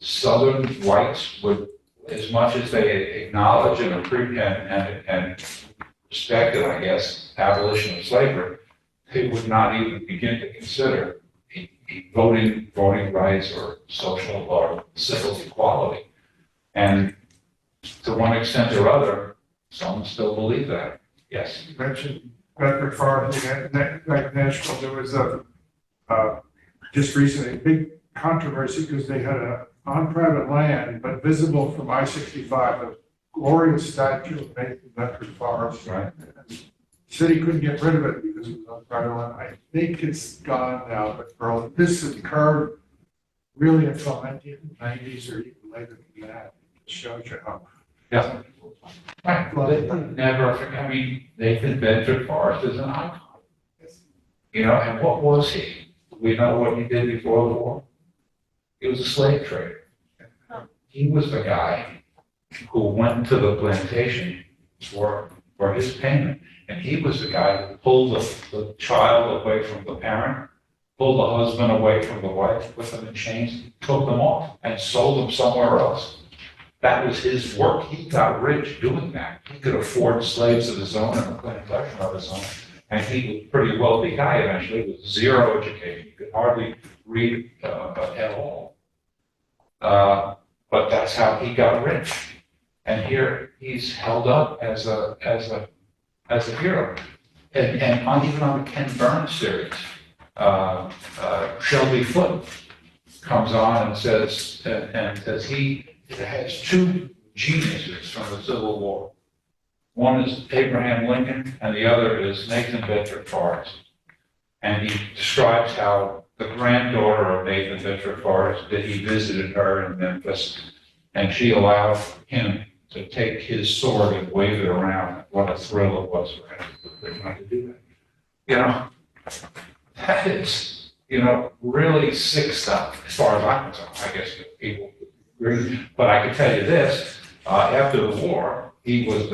Southern whites would, as much as they acknowledge and respected, I guess, abolition of slavery, they would not even begin to consider voting rights or social or civil equality. And to one extent or other, some still believe that. Yes. You mentioned Bedford Forrest, like Nashville, there was just recently a big controversy because they had on private land, but visible from I-65, a glorious statue of Nathan Bedford Forrest. Right. City couldn't get rid of it because it was on private land. I think it's gone now, but this has occurred really until 1990s or even later than that. It shows you how. Yeah. Right. Well, they never, I mean, Nathan Bedford Forrest is an icon. You know, and what was he? We know what he did before the war. He was a slave trader. He was the guy who went to the plantation for his payment. And he was the guy who pulled the child away from the parent, pulled the husband away from the wife, put them in chains, took them off, and sold them somewhere else. That was his work. He got rich doing that. He could afford slaves of his own and a plantation of his own. And he was a pretty wealthy guy eventually with zero education. He could hardly read at all. But that's how he got rich. And here he's held up as a hero. And even on the Ken Burns series, Shelby Foote comes on and says he has two geniuses from the Civil War. One is Abraham Lincoln, and the other is Nathan Bedford Forrest. And he describes how the granddaughter of Nathan Bedford Forrest, that he visited her in Memphis, and she allowed him to take his sword and wave it around. What a thrill it was for him to do that. You know, that is, really sick stuff, as far as I'm concerned. I guess people agree. But I can tell you this, after the war, he was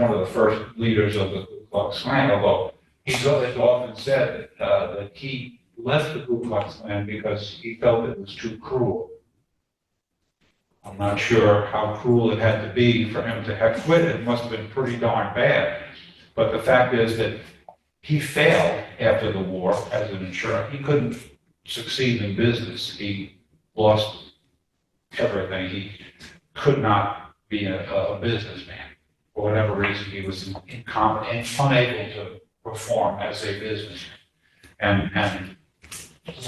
one of the first leaders of the Ku Klux Klan, although he's often said that he left the Ku Klux Klan because he felt it was too cruel. I'm not sure how cruel it had to be for him to have quit. It must have been pretty darn bad. But the fact is that he failed after the war as an insurer. He couldn't succeed in business. He lost everything. He could not be a businessman. For whatever reason, he was incompetent and unable to perform as a businessman. And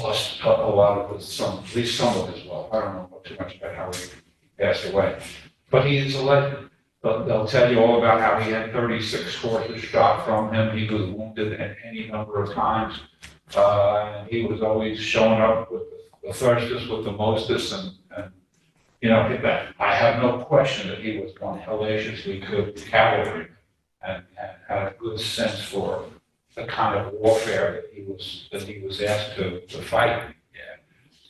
lost a lot of at least some of his wealth. I don't know too much about how he passed away. But he is a legend. But they'll tell you all about how he had 36 horses shot from him. He was wounded any number of times. And he was always showing up with the firstest, with the mostest. And I have no question that he was one hellaciously good cavalry and had a good sense for the kind of warfare that he was asked to fight. Yeah.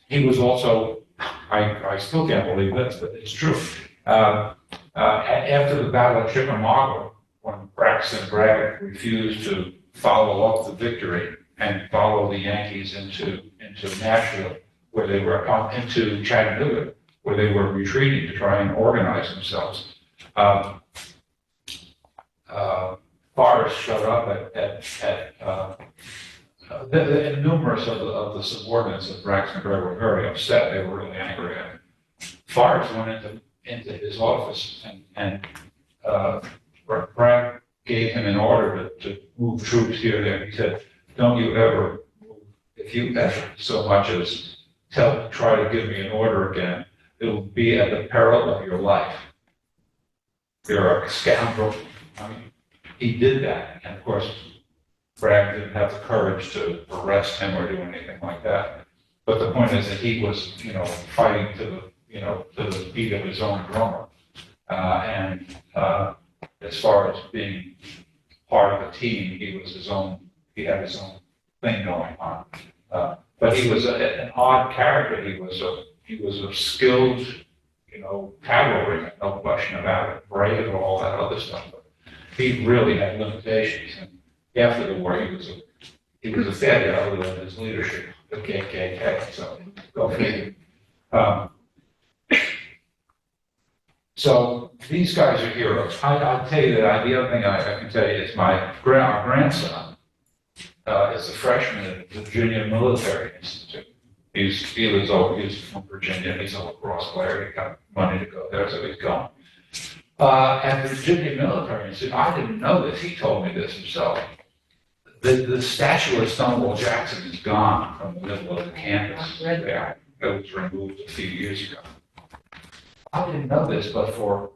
He was also, I still can't believe this, but it's true. After the Battle of Chickamauga, when Braxton Bragg refused to follow up the victory and follow the Yankees into Nashville, where they were into Chattanooga, where they were retreating to try and organize themselves. Forrest showed up and numerous of the subordinates of Braxton Bragg were very upset. They were really angry at him. Forrest went into his office and Bragg gave him an order to move troops here and there. He said, "Don't you ever move. If you ever so much as try to give me an order again, it will be at the peril of your life. You're a scoundrel." I mean, he did that. And of course, Bragg didn't have the courage to arrest him or do anything like that. But the point is that he was, fighting to the beat of his own drummer. As far as being part of a team, he had his own thing going on. But he was an odd character. He was a skilled, cavalryman, no question about it, brave and all that other stuff. But he really had limitations. And after the war, he was a failure other than his leadership, the KKK. So go figure. So these guys are heroes. I'll tell you that the other thing I can tell you is our grandson is a freshman at the Virginia Military Institute. He's from Virginia. He's a lacrosse player. He got money to go there, so he's going. At the Virginia Military Institute, I didn't know this. He told me this himself. The statue of Stonewall Jackson is gone from the middle of the campus. It was removed a few years ago. I didn't know this, but for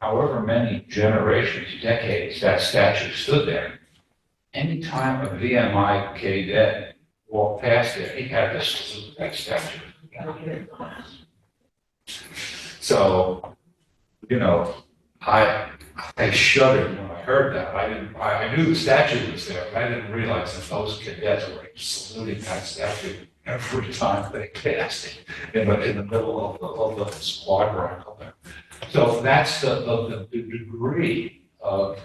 however many generations, decades, that statue stood there. Anytime a VMI cadet walked past it, he had to salute that statue. So, I shuddered when I heard that. I knew the statue was there, but I didn't realize that those cadets were saluting that statue every time they passed it in the middle of the squad rank there. So that's the degree of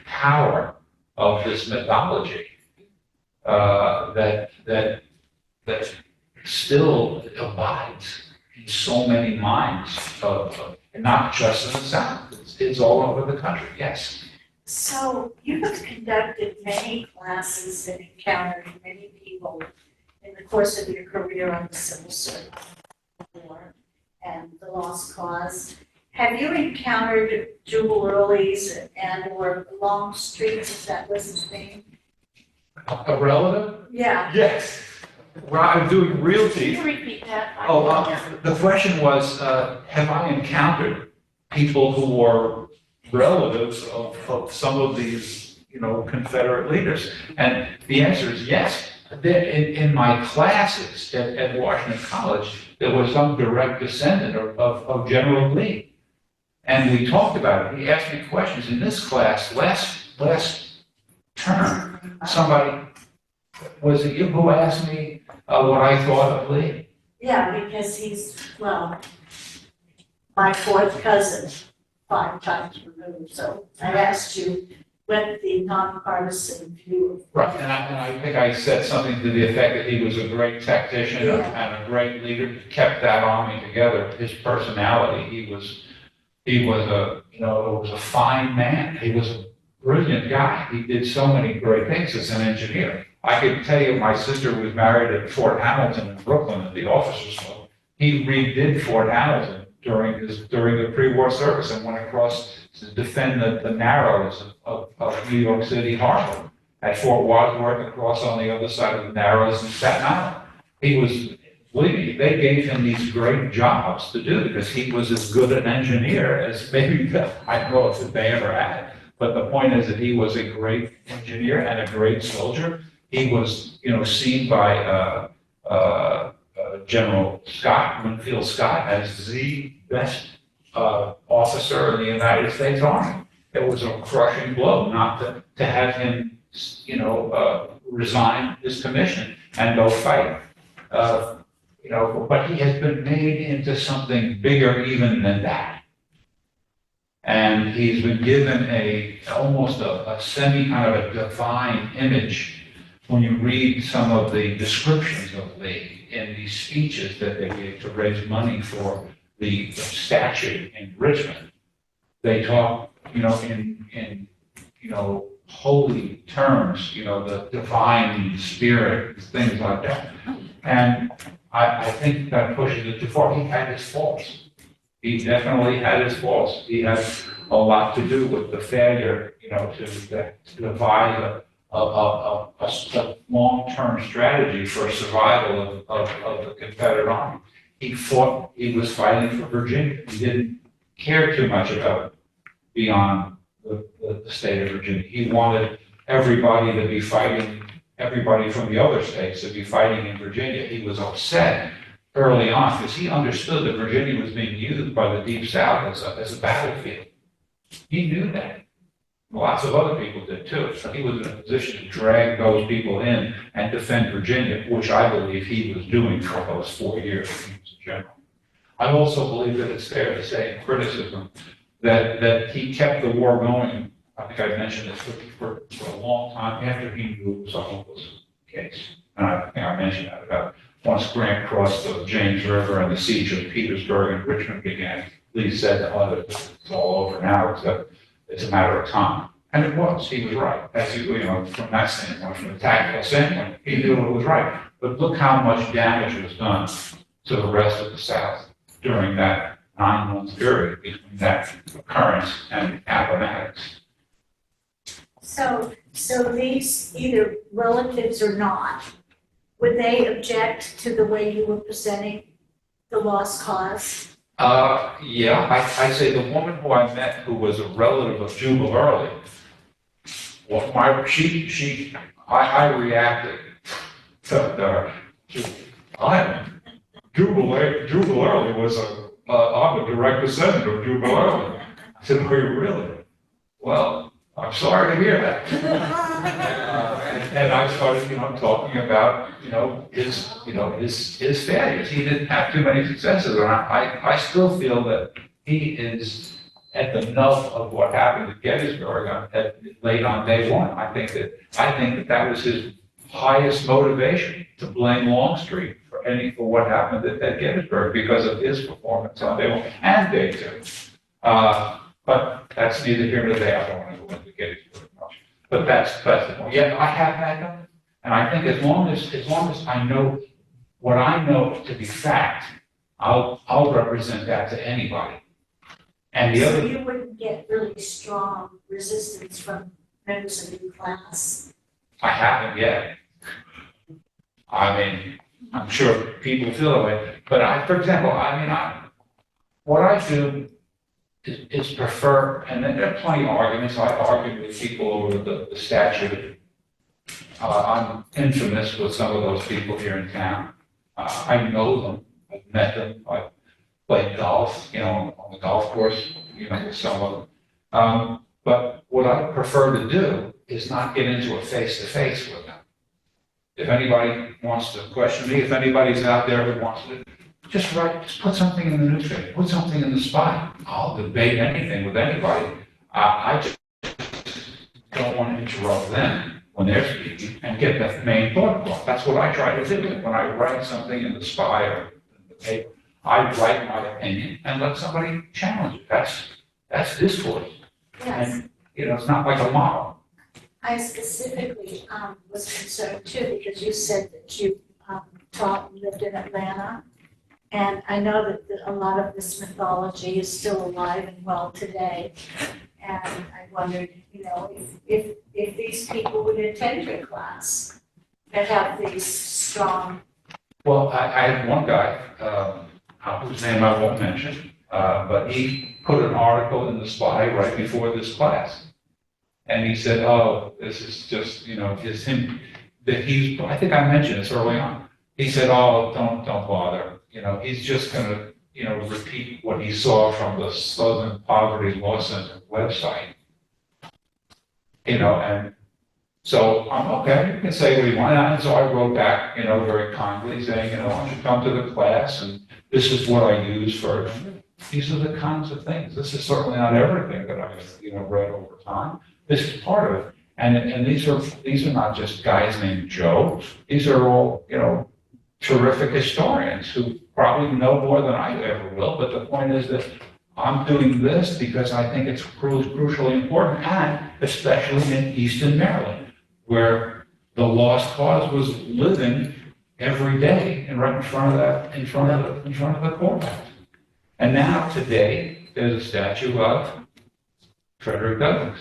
power of this mythology that still abides in so many minds, not just in the South. It's all over the country. Yes. So you have conducted many classes and encountered many people in the course of your career on the civil service war and the lost cause. Have you encountered Jubal Early's and or Longstreet's, if that was his name? A relative? Yeah. Yes. Well, I'm doing realty. Can you repeat that? The question was, have I encountered people who were relatives of some of these, Confederate leaders? And the answer is yes. In my classes at Washington College, there was some direct descendant of General Lee. And we talked about it. He asked me questions in this class last term. Somebody, was it you who asked me what I thought of Lee? Yeah, because he's, well, my fourth cousin, 5 times removed, so I asked you what the nonpartisan view of. Right, and I think I said something to the effect that he was a great tactician and a great leader. He kept that army together. His personality, he was a fine man. He was a brilliant guy. He did so many great things as an engineer. I could tell you, my sister was married at Fort Hamilton in Brooklyn at the officers' club. He redid Fort Hamilton during the pre-war service and went across to defend the narrows of New York City Harbor at Fort Wadsworth, across on the other side of the narrows in Staten Island. They gave him these great jobs to do because he was as good an engineer as maybe, I don't know if they ever had. But the point is that he was a great engineer and a great soldier. He was, seen by General Scott, Winfield Scott, as the best officer in the United States Army. It was a crushing blow not to have him, resign his commission and go fight. But he has been made into something bigger even than that. And he's been given almost a semi kind of a divine image when you read some of the descriptions of Lee in these speeches that they gave to raise money for the statue in Richmond. They talk, in holy terms, the divine spirit, things like that. And I think that pushes it too far. He had his faults. He definitely had his faults. He had a lot to do with the failure, to devise a long-term strategy for survival of the Confederate Army. He was fighting for Virginia. He didn't care too much about beyond the state of Virginia. He wanted everybody to be fighting, everybody from the other states to be fighting in Virginia. He was upset early on because he understood that Virginia was being used by the Deep South as a battlefield. He knew that. Lots of other people did too. So he was in a position to drag those people in and defend Virginia, which I believe he was doing for those 4 years when he was a general. I also believe that it's fair to say in criticism that he kept the war going. I think I mentioned this for a long time after he knew it was a hopeless case. And I think I mentioned that about once Grant crossed the James River and the siege of Petersburg and Richmond began, Lee said to others, it's all over now, except it's a matter of time. And it was. He was right. As from that standpoint, from the tactical standpoint, he knew it was right. But look how much damage was done to the rest of the South during that 9-month period between that occurrence and Appomattox. So these, either relatives or not, would they object to the way you were presenting the lost cause? Yeah, I say the woman who I met who was a relative of Jubal Early, well, I reacted to her. Jubal Early was I'm a direct descendant of Jubal Early. I said, are you really? Well, I'm sorry to hear that. And I started, talking about, his failures. He didn't have too many successes, and I still feel that he is at the nub of what happened at Gettysburg late on day one. I think that was his highest motivation to blame Longstreet for what happened at Gettysburg because of his performance on day one and day two. But that's neither here nor there. I don't want to go into Gettysburg much. But that's the point. Yeah, I have met him, And I think as long as I know what I know to be fact, I'll represent that to anybody. And the So other, you wouldn't get really strong resistance from members of your class? I haven't yet. I mean, I'm sure people feel that way, but for example, what I do is prefer, and there are plenty of arguments, I argue with people over the statute. I'm infamous with some of those people here in town. I know them, I've met them, I've played golf, on the golf course, with some of them. But what I prefer to do is not get into a face-to-face with them. If anybody wants to question me, if anybody's out there who wants to, just put something in the newspaper, put something in the spot. I'll debate anything with anybody. I just don't want to interrupt them when they're speaking and get the main thought across. That's what I try to do. When I write something in the spy or in the paper, I write my opinion and let somebody challenge it. That's discourse. Yes, And, it's not like a model. I specifically was concerned too, because you said that you taught and lived in Atlanta. And I know that a lot of this mythology is still alive and well today. And I wondered, if these people would attend your class that have these strong. Well, I had one guy, whose name I won't mention, but he put an article in the Spy right before this class. And he said, oh, this is just, just him, I think I mentioned this early on. He said, oh, don't bother. He's just gonna, repeat what he saw from the Southern Poverty Law Center website. And so I'm okay, you can say what you want. And so I wrote back, very kindly saying, why don't you come to the class and this is what I use for, these are the kinds of things. This is certainly not everything that I've, read over time. This is part of it. And these are not just guys named Joe. These are all, terrific historians who probably know more than I ever will. But the point is that I'm doing this because I think it's crucially important, and especially in Eastern Maryland, where the lost cause was living every day and right in front of the courthouse. And now today there's a statue of Frederick Douglass.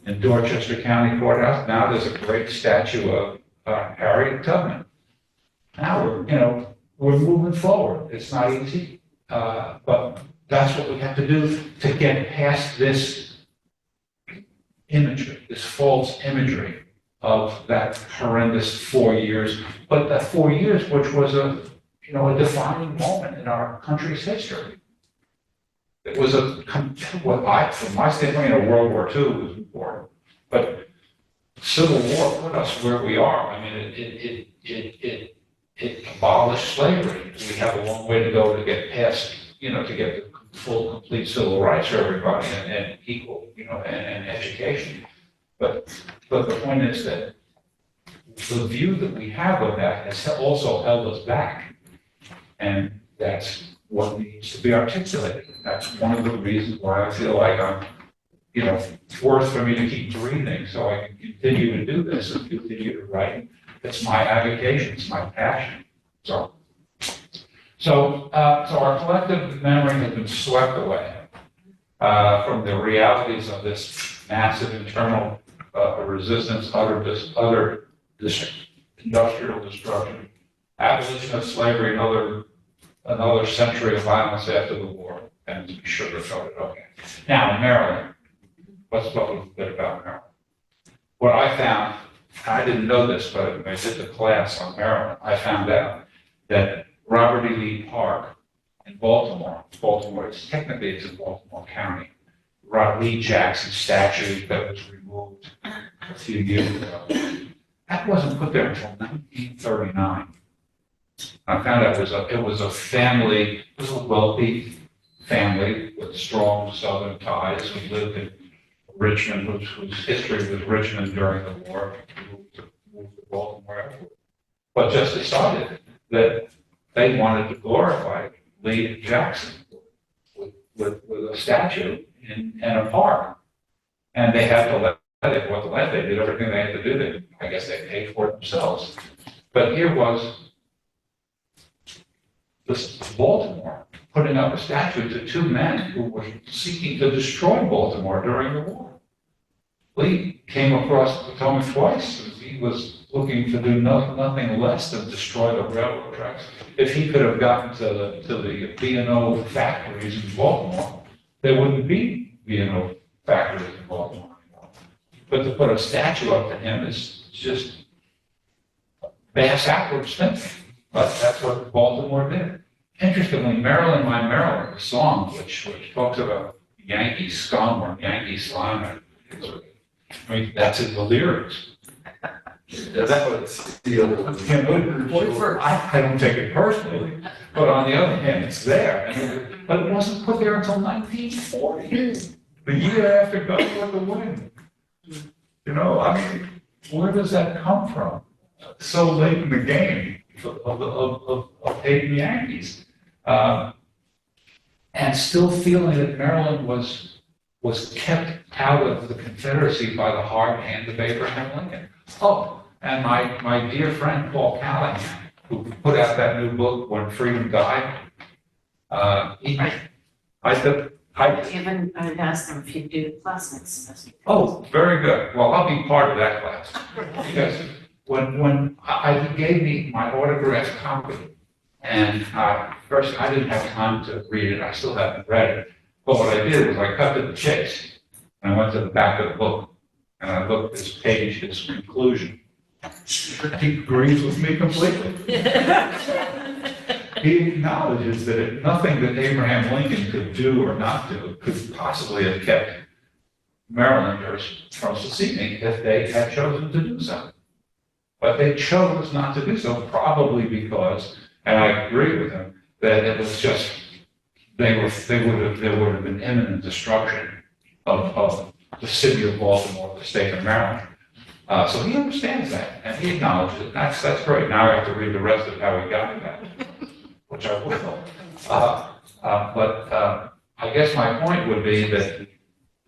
In Dorchester County Courthouse, now there's a great statue of Harriet Tubman. Now we're moving forward. It's not easy, but that's what we have to do to get past this imagery, this false imagery of that horrendous 4 years. But that 4 years, which was a defining moment in our country's history. It was from my standpoint, World War II was important, but Civil War put us where we are. I mean, it abolished slavery. We have a long way to go to get past, to get the full, complete civil rights for everybody and equal, and education. But the point is that the view that we have of that has also held us back, and that's what needs to be articulated. That's one of the reasons why I feel like I'm, it's worth for me to keep breathing so I can continue to do this and continue to write. It's my avocation, it's my passion. So our collective memory has been swept away from the realities of this massive internal resistance, other industrial destruction, abolition of slavery, another century of violence after the war, and to be sugar-coated. Okay. Now, in Maryland, let's talk a little bit about Maryland. What I found, I didn't know this, but when I did the class on Maryland, I found out that Robert E. Lee Park in Baltimore, it's in Baltimore County, Robert Lee Jackson statue that was removed a few years ago, that wasn't put there until 1939. I found out it was a family, it was a wealthy family with strong Southern ties who lived in Richmond, whose history was Richmond during the war, moved to Baltimore, but just decided that they wanted to glorify Lee Jackson with a statue in a park. And they had to let they bought the land, they did everything they had to do, I guess they paid for it themselves. But here was this Baltimore putting up a statue to two men who were seeking to destroy Baltimore during the war. Lee came across the Potomac twice. He was looking to do nothing less than destroy the railroad tracks. If he could have gotten to the B&O factories in Baltimore, there wouldn't be B&O factories in Baltimore anymore. But to put a statue up to him is just bass backwards thinking. But that's what Baltimore did. Interestingly, Maryland, My Maryland, the song, which talks about Yankee scum or Yankee slime, I mean, that's in the lyrics. That's what it's the I don't take it personally, but on the other hand, it's there. But it wasn't put there until 1940, the year after Gone with the Wind. You know, I mean, where does that come from? So late in the game of hating the Yankees. And still feeling that Maryland was kept out of the Confederacy by the hard hand of Abraham Lincoln. Oh, and my dear friend Paul Callahan, who put out that new book, When Freedom Died, I've asked them if you do the class next semester. oh, very good. Well, I'll be part of that class. Because when he gave me my autographed copy, and first I didn't have time to read it, I still haven't read it. But what I did was I cut to the chase, and I went to the back of the book, and I looked at this page, his conclusion. He agrees with me completely. He acknowledges that nothing that Abraham Lincoln could do or not do could possibly have kept Marylanders from seceding if they had chosen to do so. But they chose not to do so, probably because, and I agree with him, that it was just, there would have been imminent destruction of the city of Baltimore, the state of Maryland. So he understands that, and he acknowledges it. That's great. Now I have to read the rest of how he got to that, which I will. But I guess my point would be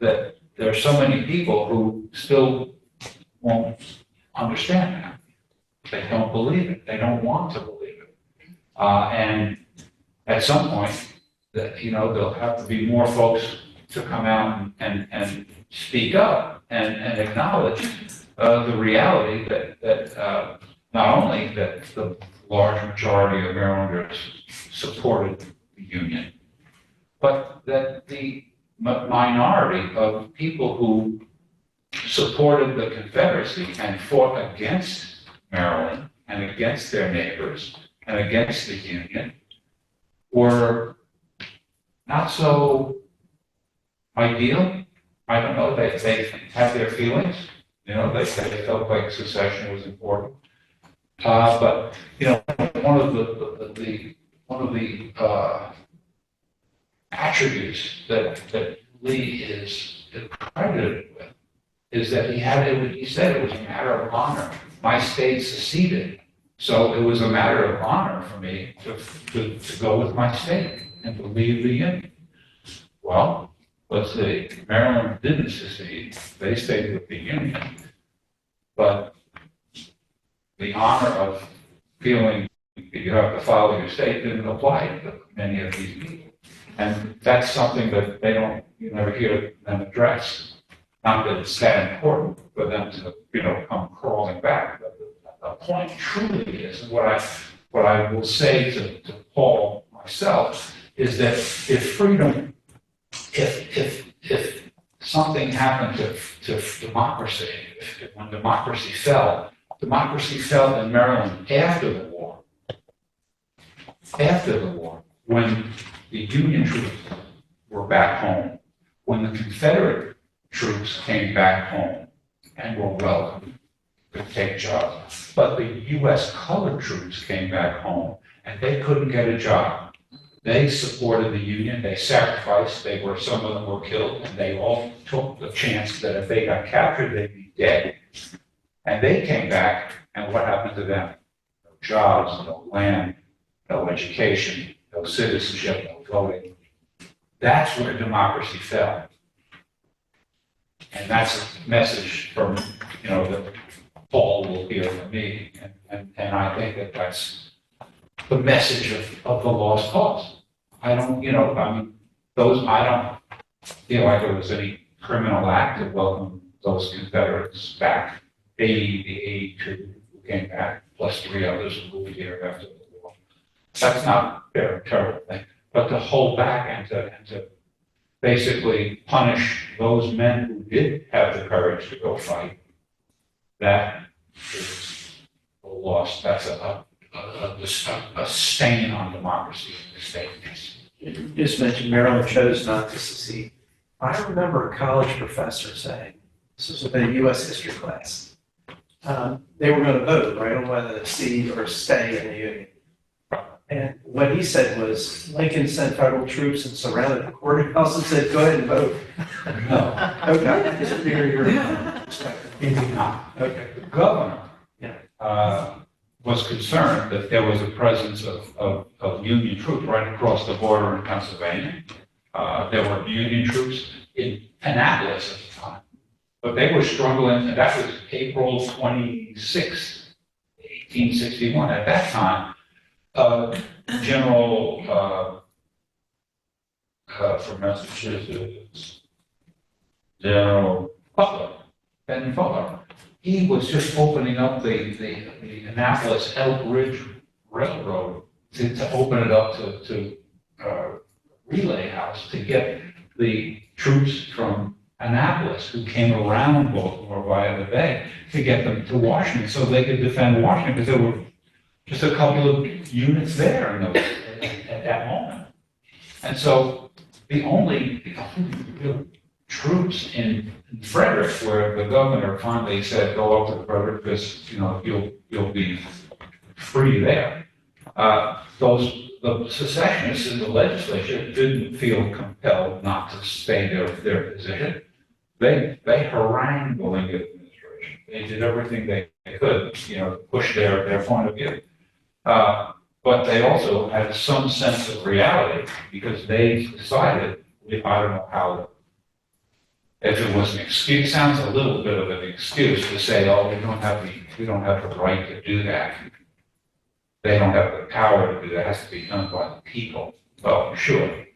that there are so many people who still won't understand that. They don't believe it. They don't want to believe it. And at some point, there'll have to be more folks to come out and speak up and acknowledge the reality that not only that the large majority of Marylanders supported the Union, but that the minority of people who supported the Confederacy and fought against Maryland and against their neighbors and against the Union were not so ideal. I don't know, they had their feelings. They felt like secession was important. But one of the attributes that Lee is credited with is that he said it was a matter of honor. My state seceded, so it was a matter of honor for me to go with my state and to leave the Union. Well, let's see, Maryland didn't secede, they stayed with the Union. But the honor of feeling that you have to follow your state didn't apply to many of these people. And that's something that you never hear them address. Not that it's that important for them to, come crawling back. But the point truly is, and what I will say to Paul myself is that if freedom, if something happened to democracy, when democracy fell in Maryland after the war, when the Union troops were back home, when the Confederate troops came back home and were welcome to take jobs. But the U.S. colored troops came back home and they couldn't get a job. They supported the Union, they sacrificed, some of them were killed, and they all took the chance that if they got captured, they'd be dead. And they came back, and what happened to them? No jobs, no land, no education, no citizenship, no voting. That's where democracy fell. And that's a message from, that Paul will hear from me. And I think that that's the message of the lost cause. I don't, I don't feel like there was any criminal act to welcome those Confederates back. 82 who came back, plus 3 others who moved here after the war. That's not a very terrible thing. But to hold back and to basically punish those men who did have the courage to go fight, that is a loss. That's a stain on democracy in the state. You just mentioned Maryland chose not to secede. I remember a college professor saying, this was within a U.S. history class, they were going to vote, right, on whether to secede or stay in the Union. And what he said was, Lincoln sent federal troops and surrounded the courthouse and said, go ahead and vote. No. Okay, just to hear your perspective. It did not. Okay. The governor was concerned that there was a presence of Union troops right across the border in Pennsylvania. There were Union troops in Annapolis at the time. But they were struggling, and that was April 26, 1861. At that time, General from Massachusetts, General Ben Butler, he was just opening up the Annapolis Elk Ridge Railroad to open it up to Relay House to get the troops from Annapolis who came around Baltimore via the bay to get them to Washington so they could defend Washington because there were just a couple of units there at that moment. And so the only real troops in Frederick, where the governor finally said, go up to Frederick because, you'll be free there. The secessionists in the legislature didn't feel compelled not to stay their position. They harangued the Lincoln administration. They did everything they could, to push their point of view. But they also had some sense of reality because they decided, I don't know how, if it was an excuse, sounds a little bit of an excuse to say, oh, we don't have the right to do that. They don't have the power to do that. It has to be done by the people. Well, sure.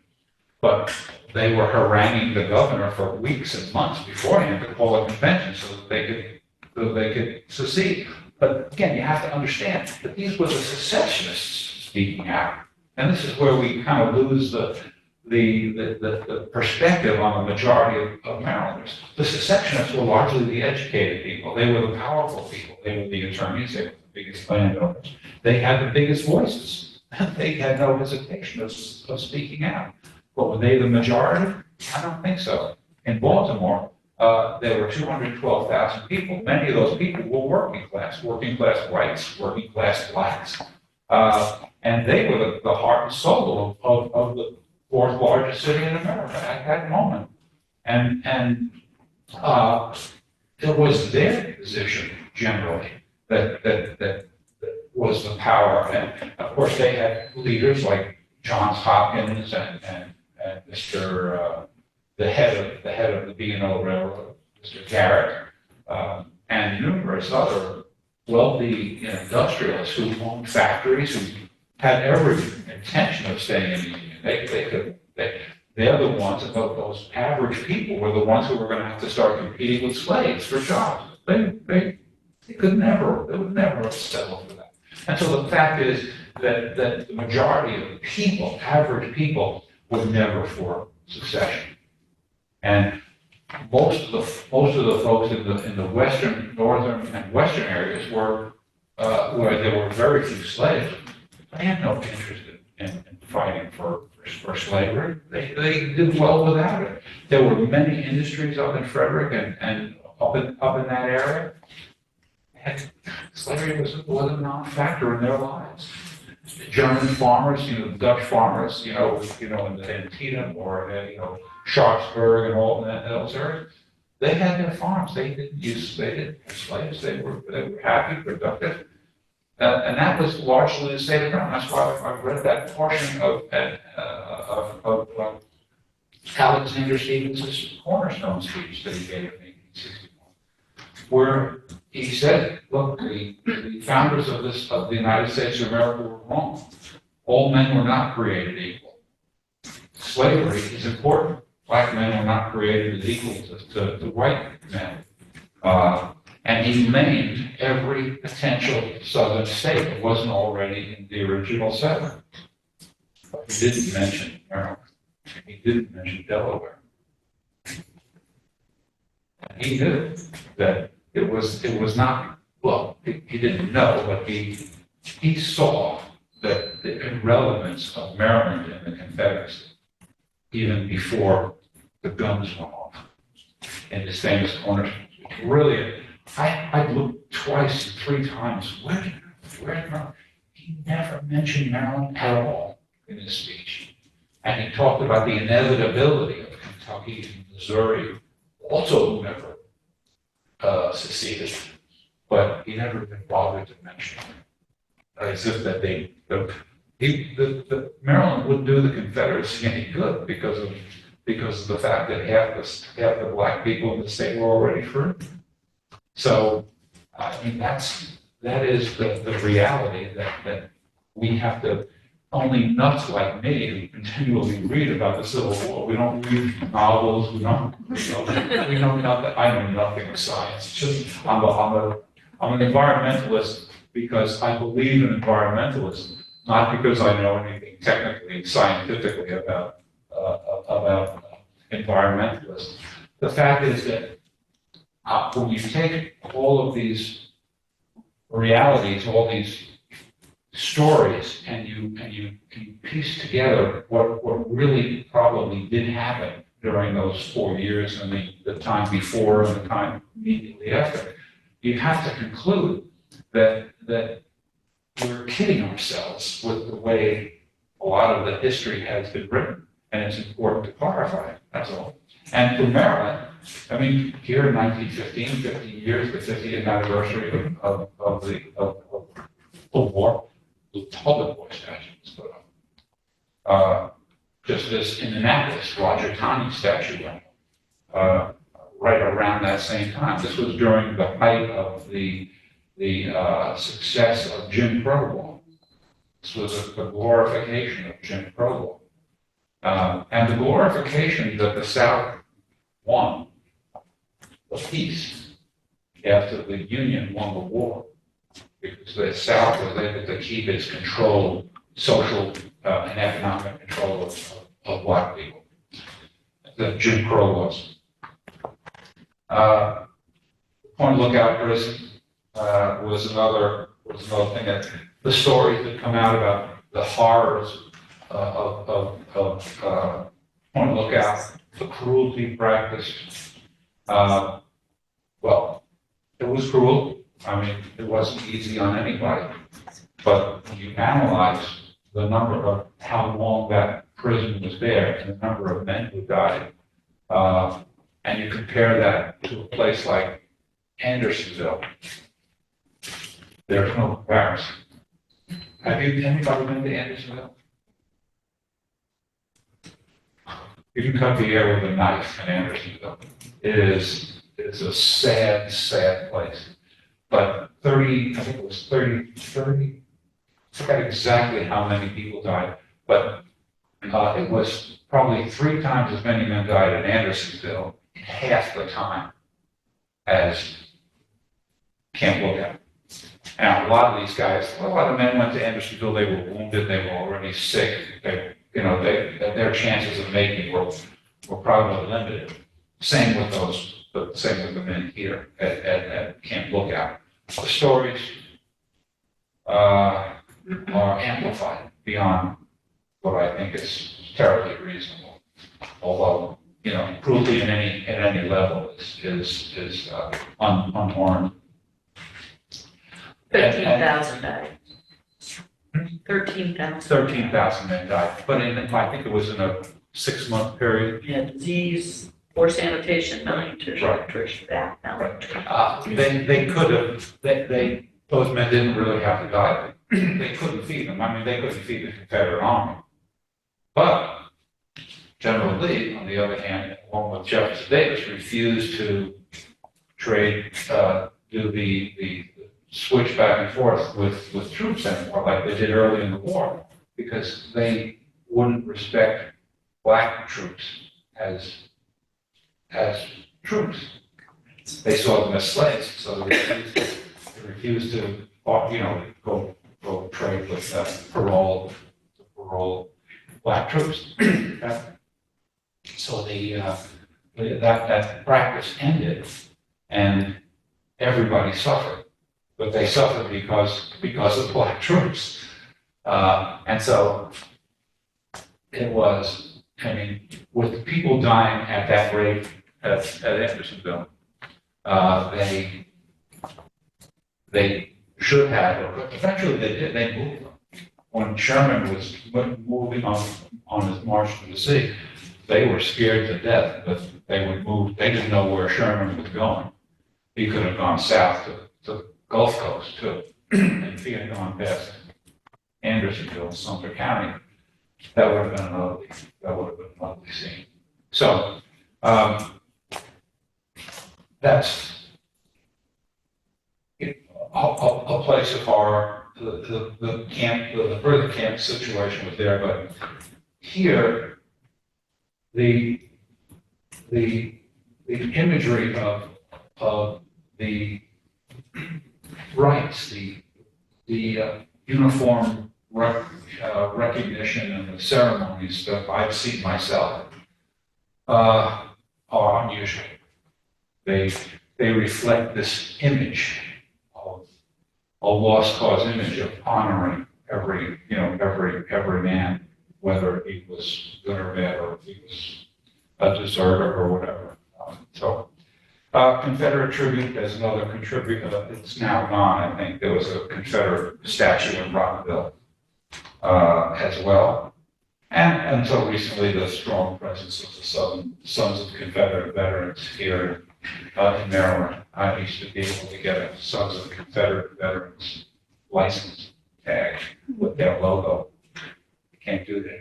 But they were haranguing the governor for weeks and months beforehand to call a convention so that they could secede. But again, you have to understand that these were the secessionists speaking out. And this is where we kind of lose the perspective on the majority of Marylanders. The secessionists were largely the educated people. They were the powerful people. They were the attorneys. They were the biggest landowners. They had the biggest voices. They had no hesitation of speaking out. But were they the majority? I don't think so. In Baltimore, there were 212,000 people. Many of those people were working class whites, working class blacks. And they were the heart and soul of the fourth largest city in America at that moment. And it was their position generally that was the power. And of course, they had leaders like Johns Hopkins and Mr. The head of the B&O Railroad, Mr. Garrett, and numerous other wealthy industrialists who owned factories, who had every intention of staying in the Union. They're the ones, and those average people were the ones who were going to have to start competing with slaves for jobs. They would never have settled for that. And so the fact is that the majority of people, average people, were never for secession. And most of the folks in the western, northern, and western areas were where there were very few slaves. They had no interest in fighting for slavery. They did well without it. There were many industries up in Frederick and up in that area. And slavery was a non-factor in their lives. The German farmers, the Dutch farmers, in Antietam or Sharpsburg and all that those areas, they had their farms. They didn't have slaves. They were happy, productive. And that was largely the state of Maryland. That's why I read that portion of Alexander Stevens' cornerstone speech that he gave me where he said, look, the founders of the United States of America were wrong. All men were not created equal. Slavery is important. Black men were not created as equal to white men. And he named every potential southern state that wasn't already in the original settlement. But he didn't mention Maryland. He didn't mention Delaware. And he knew that it was not, well, he didn't know, but he saw that the irrelevance of Maryland and the Confederacy, even before the guns went off in his famous corner. Really, I looked twice and three times. Where he never mentioned Maryland at all in his speech. And he talked about the inevitability of Kentucky and Missouri, also who never seceded, but he never even bothered to mention it. As if that the Maryland wouldn't do the Confederacy any good because of the fact that half the black people in the state were already free. So, I mean, that is the reality that we have to. Only nuts like me who continually read about the Civil War. We don't read novels. We know nothing. I know nothing of science. It's just I'm an environmentalist because I believe in environmentalism, not because I know anything technically and scientifically about environmentalism. The fact is that when you take all of these realities, all these stories, and you piece together what really probably did happen during those 4 years and the time before and the time immediately after, you have to conclude that we're kidding ourselves with the way a lot of the history has been written, and it's important to clarify it, that's all. And for Maryland, I mean, here in 1915, 50 years, the 50th anniversary of the war, the public war statue was put up. Just as in Annapolis, Roger Taney's statue went up, right around that same time. This was during the height of the success of Jim Crow law. This was a glorification of Jim Crow law. And the glorification that the South won the peace after the Union won the war, because the South was able to keep its control, social and economic control of black people, that Jim Crow was. Point Lookout Prison was another thing. That the stories that come out about the horrors of Point Lookout, the cruelty practiced. Well, it was cruel. I mean, it wasn't easy on anybody. But when you analyze the number of how long that prison was there and the number of men who died, and you compare that to a place like Andersonville, there's no comparison. Have anybody been to Andersonville? You can cut the air with a knife in Andersonville. It's a sad, sad place. But I think it was 30, I forgot exactly how many people died, but it was probably 3 times as many men died in Andersonville in half the time as Camp Lookout. Now, a lot of these guys, a lot of men went to Andersonville, they were wounded, they were already sick, their chances of making were probably limited. Same with the men here at Camp Lookout. The stories are amplified beyond what I think is terribly reasonable. Although, cruelty at any level is unwarranted. 13,000 died. 13,000. 13,000 men died, but I think it was in a 6-month period. Yeah, disease, poor sanitation, malnutrition, Right. malnutrition. They could have, those men didn't really have to die. They couldn't feed them. I mean, they couldn't feed the Confederate Army. But General Lee, on the other hand, along with Jefferson Davis, refused to do the switch back and forth with troops anymore, like they did early in the war, because they wouldn't respect black troops as troops. They saw them as slaves, so they refused to, go trade with parole black troops. So that practice ended, and everybody suffered, but they suffered because of black troops, and so it was. I mean, with people dying at that rate at Andersonville, they should have, but eventually they did. They moved them. When Sherman was moving on his march to the sea, they were scared to death, but they would move. They didn't know where Sherman was going. He could have gone south to the Gulf Coast too. And if he had gone past Andersonville, Sumter County, that would have been an ugly scene. So that's a place of horror. The camp, the further camp situation was there, but here the imagery of the rites, the uniform recognition and the ceremonies that I've seen myself are unusual. They reflect this image of a lost cause image of honoring every man, whether he was good or bad, or if he was a deserter or whatever. Confederate tribute, there's another contributor. It's now gone. I think there was a Confederate statue in Rockville as well. And until recently, the strong presence of the Sons of Confederate Veterans here in Maryland. I used to be able to get a Sons of Confederate Veterans license tag with their logo. You can't do that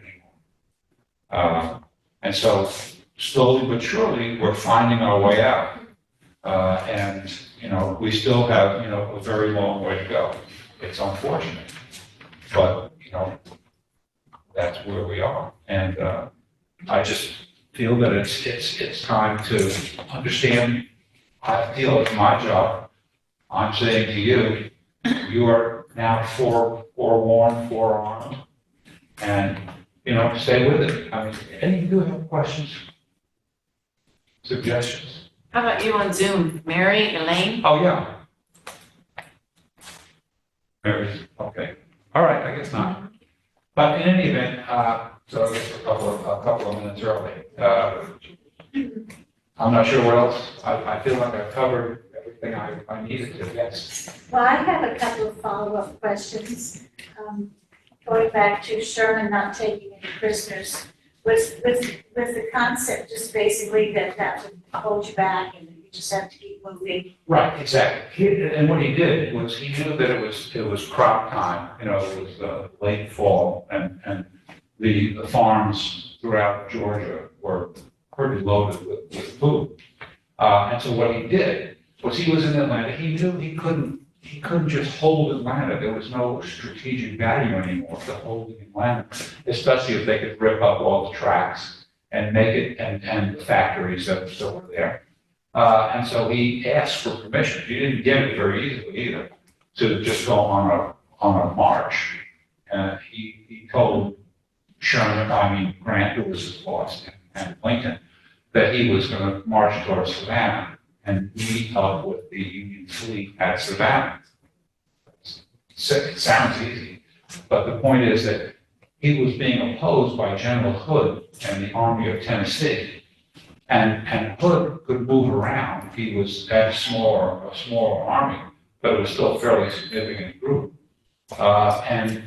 anymore. And so slowly but surely, we're finding our way out. And, we still have, a very long way to go. It's unfortunate, but, that's where we are. And I just feel that it's time to understand. I feel it's my job. I'm saying to you, you are now forewarned, forearmed, and, stay with it. I mean, any of you have questions, suggestions? How about you on Zoom? Mary, Elaine? Oh, yeah. Mary's, okay. All right, I guess not. But in any event, so I guess a couple of minutes early. I'm not sure what else. I feel like I've covered everything I needed to, yes. Well, I have a couple of follow-up questions. Going back to Sherman not taking any prisoners, was the concept just basically that would hold you back and you just have to keep moving? Right, exactly. And what he did was he knew that it was crop time. It was late fall, and the farms throughout Georgia were pretty loaded with food. And so what he did was he was in Atlanta. He knew he couldn't just hold Atlanta. There was no strategic value anymore to holding Atlanta, especially if they could rip up all the tracks and make it, and the factories that still were there. And so he asked for permission. He didn't get it very easily either, to just go on a march. He told Grant, who was his boss, and Lincoln, that he was going to march towards Savannah and meet up with the Union fleet at Savannah. It sounds easy, but the point is that he was being opposed by General Hood and the Army of Tennessee. And Hood could move around. He was a smaller army, but it was still a fairly significant group. And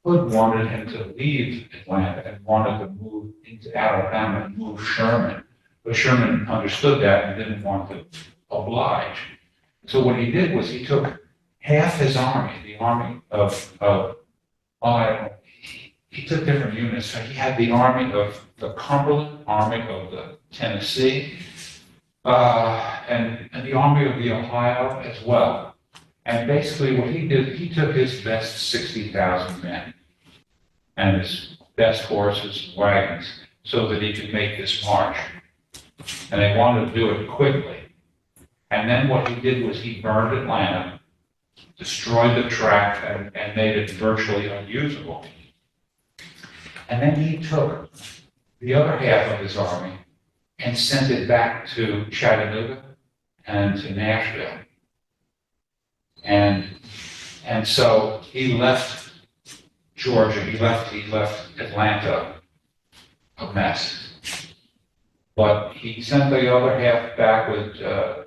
Hood wanted him to leave Atlanta and wanted to move into Alabama and move Sherman. But Sherman understood that and didn't want to oblige. So what he did was he took half his army, the army he took different units. So he had the army of the Cumberland, army of the Tennessee, and the Army of the Ohio as well. And basically what he did, he took his best 60,000 men and his best horses and wagons so that he could make this march. And they wanted to do it quickly. And then what he did was he burned Atlanta, destroyed the track, and made it virtually unusable. And then he took the other half of his army and sent it back to Chattanooga and to Nashville. And so he left Georgia, he left Atlanta a mess. But he sent the other half back with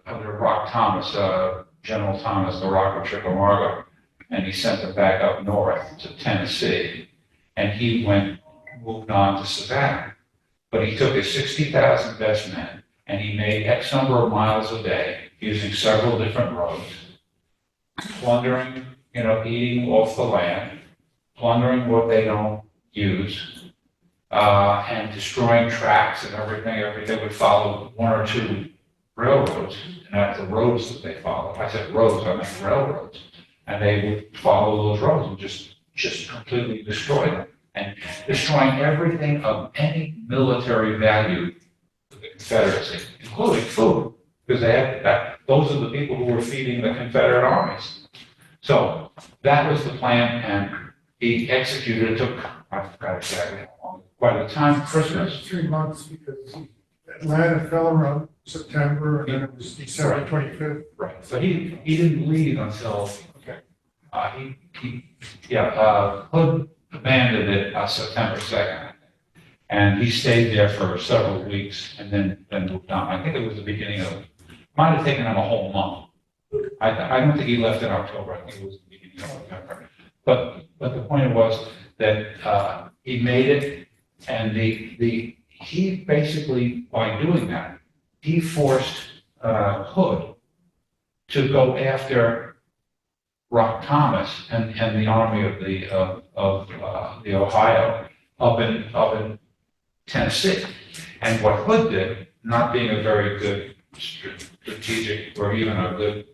under Rock Thomas, General Thomas, the Rock of Chickamauga, and he sent them back up north to Tennessee. And he moved on to Savannah. But he took his 60,000 best men and he made X number of miles a day using several different roads, plundering, eating off the land, plundering what they don't use, and destroying tracks and everything. They would follow one or two railroads, and that's the roads that they followed. I said roads, I meant railroads. And they would follow those roads and just completely destroy them. And destroying everything of any military value to the Confederacy, including food, because they had that. Those are the people who were feeding the Confederate armies. So that was the plan, and he executed it. Took, I forgot exactly how long. By the time Christmas, 3 months, because Atlanta fell around September, and then it was December 25th. right? So he didn't leave until Hood abandoned it September 2nd. And he stayed there for several weeks and then moved on. I think it was the beginning might have taken him a whole month. I don't think he left in October. I think it was the beginning of November. But the point was that he made it, and he basically, by doing that, he forced Hood to go after Rock Thomas and the army of the Ohio up in Tennessee. And what Hood did, not being a very good strategic or even a good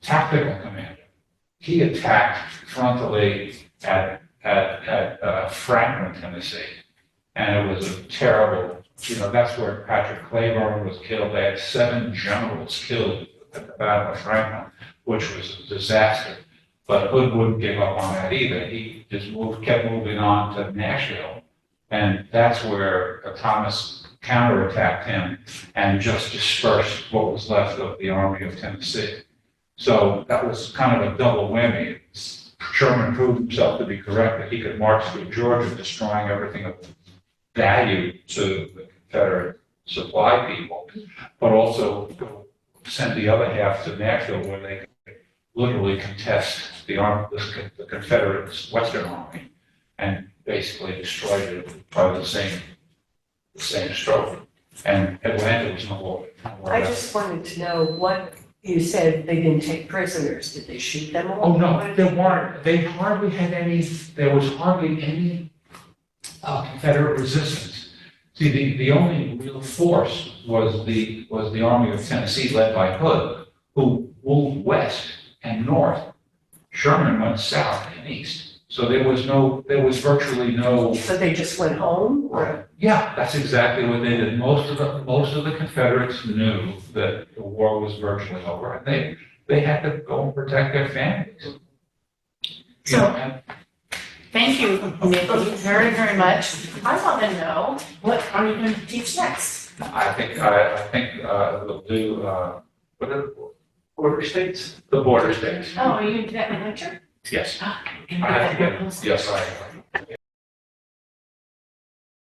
tactical commander, he attacked frontally at Franklin, Tennessee, and it was a terrible. That's where Patrick Claiborne was killed. They had 7 generals killed at the Battle of Franklin, which was a disaster. But Hood wouldn't give up on that either. He just kept moving on to Nashville, and that's where Thomas counterattacked him and just dispersed what was left of the Army of Tennessee. So that was kind of a double whammy. Sherman proved himself to be correct that he could march through Georgia, destroying everything of value to the Confederate supply people, but also sent the other half to Nashville, where they could literally contest the Confederates' Western Army, and basically destroyed it by the same stroke. And Atlanta was nowhere. I just wanted to know what you said. They didn't take prisoners. Did they shoot them all? Oh, no, there weren't. They hardly had any, there was hardly any Confederate resistance. See, the only real force was the Army of Tennessee led by Hood, who moved west and north. Sherman went south and east. So there was virtually no. So they just went home? Or? Yeah, that's exactly what they did. Most of the Confederates knew that the war was virtually over, and they had to go and protect their families. Thank you, Nikki, very, very much. I want to know, what are you going to teach next? I think we'll do what are the border states? The border states. Oh, are you going to do that in the winter? Yes. Ah, I have to get. Yes, I.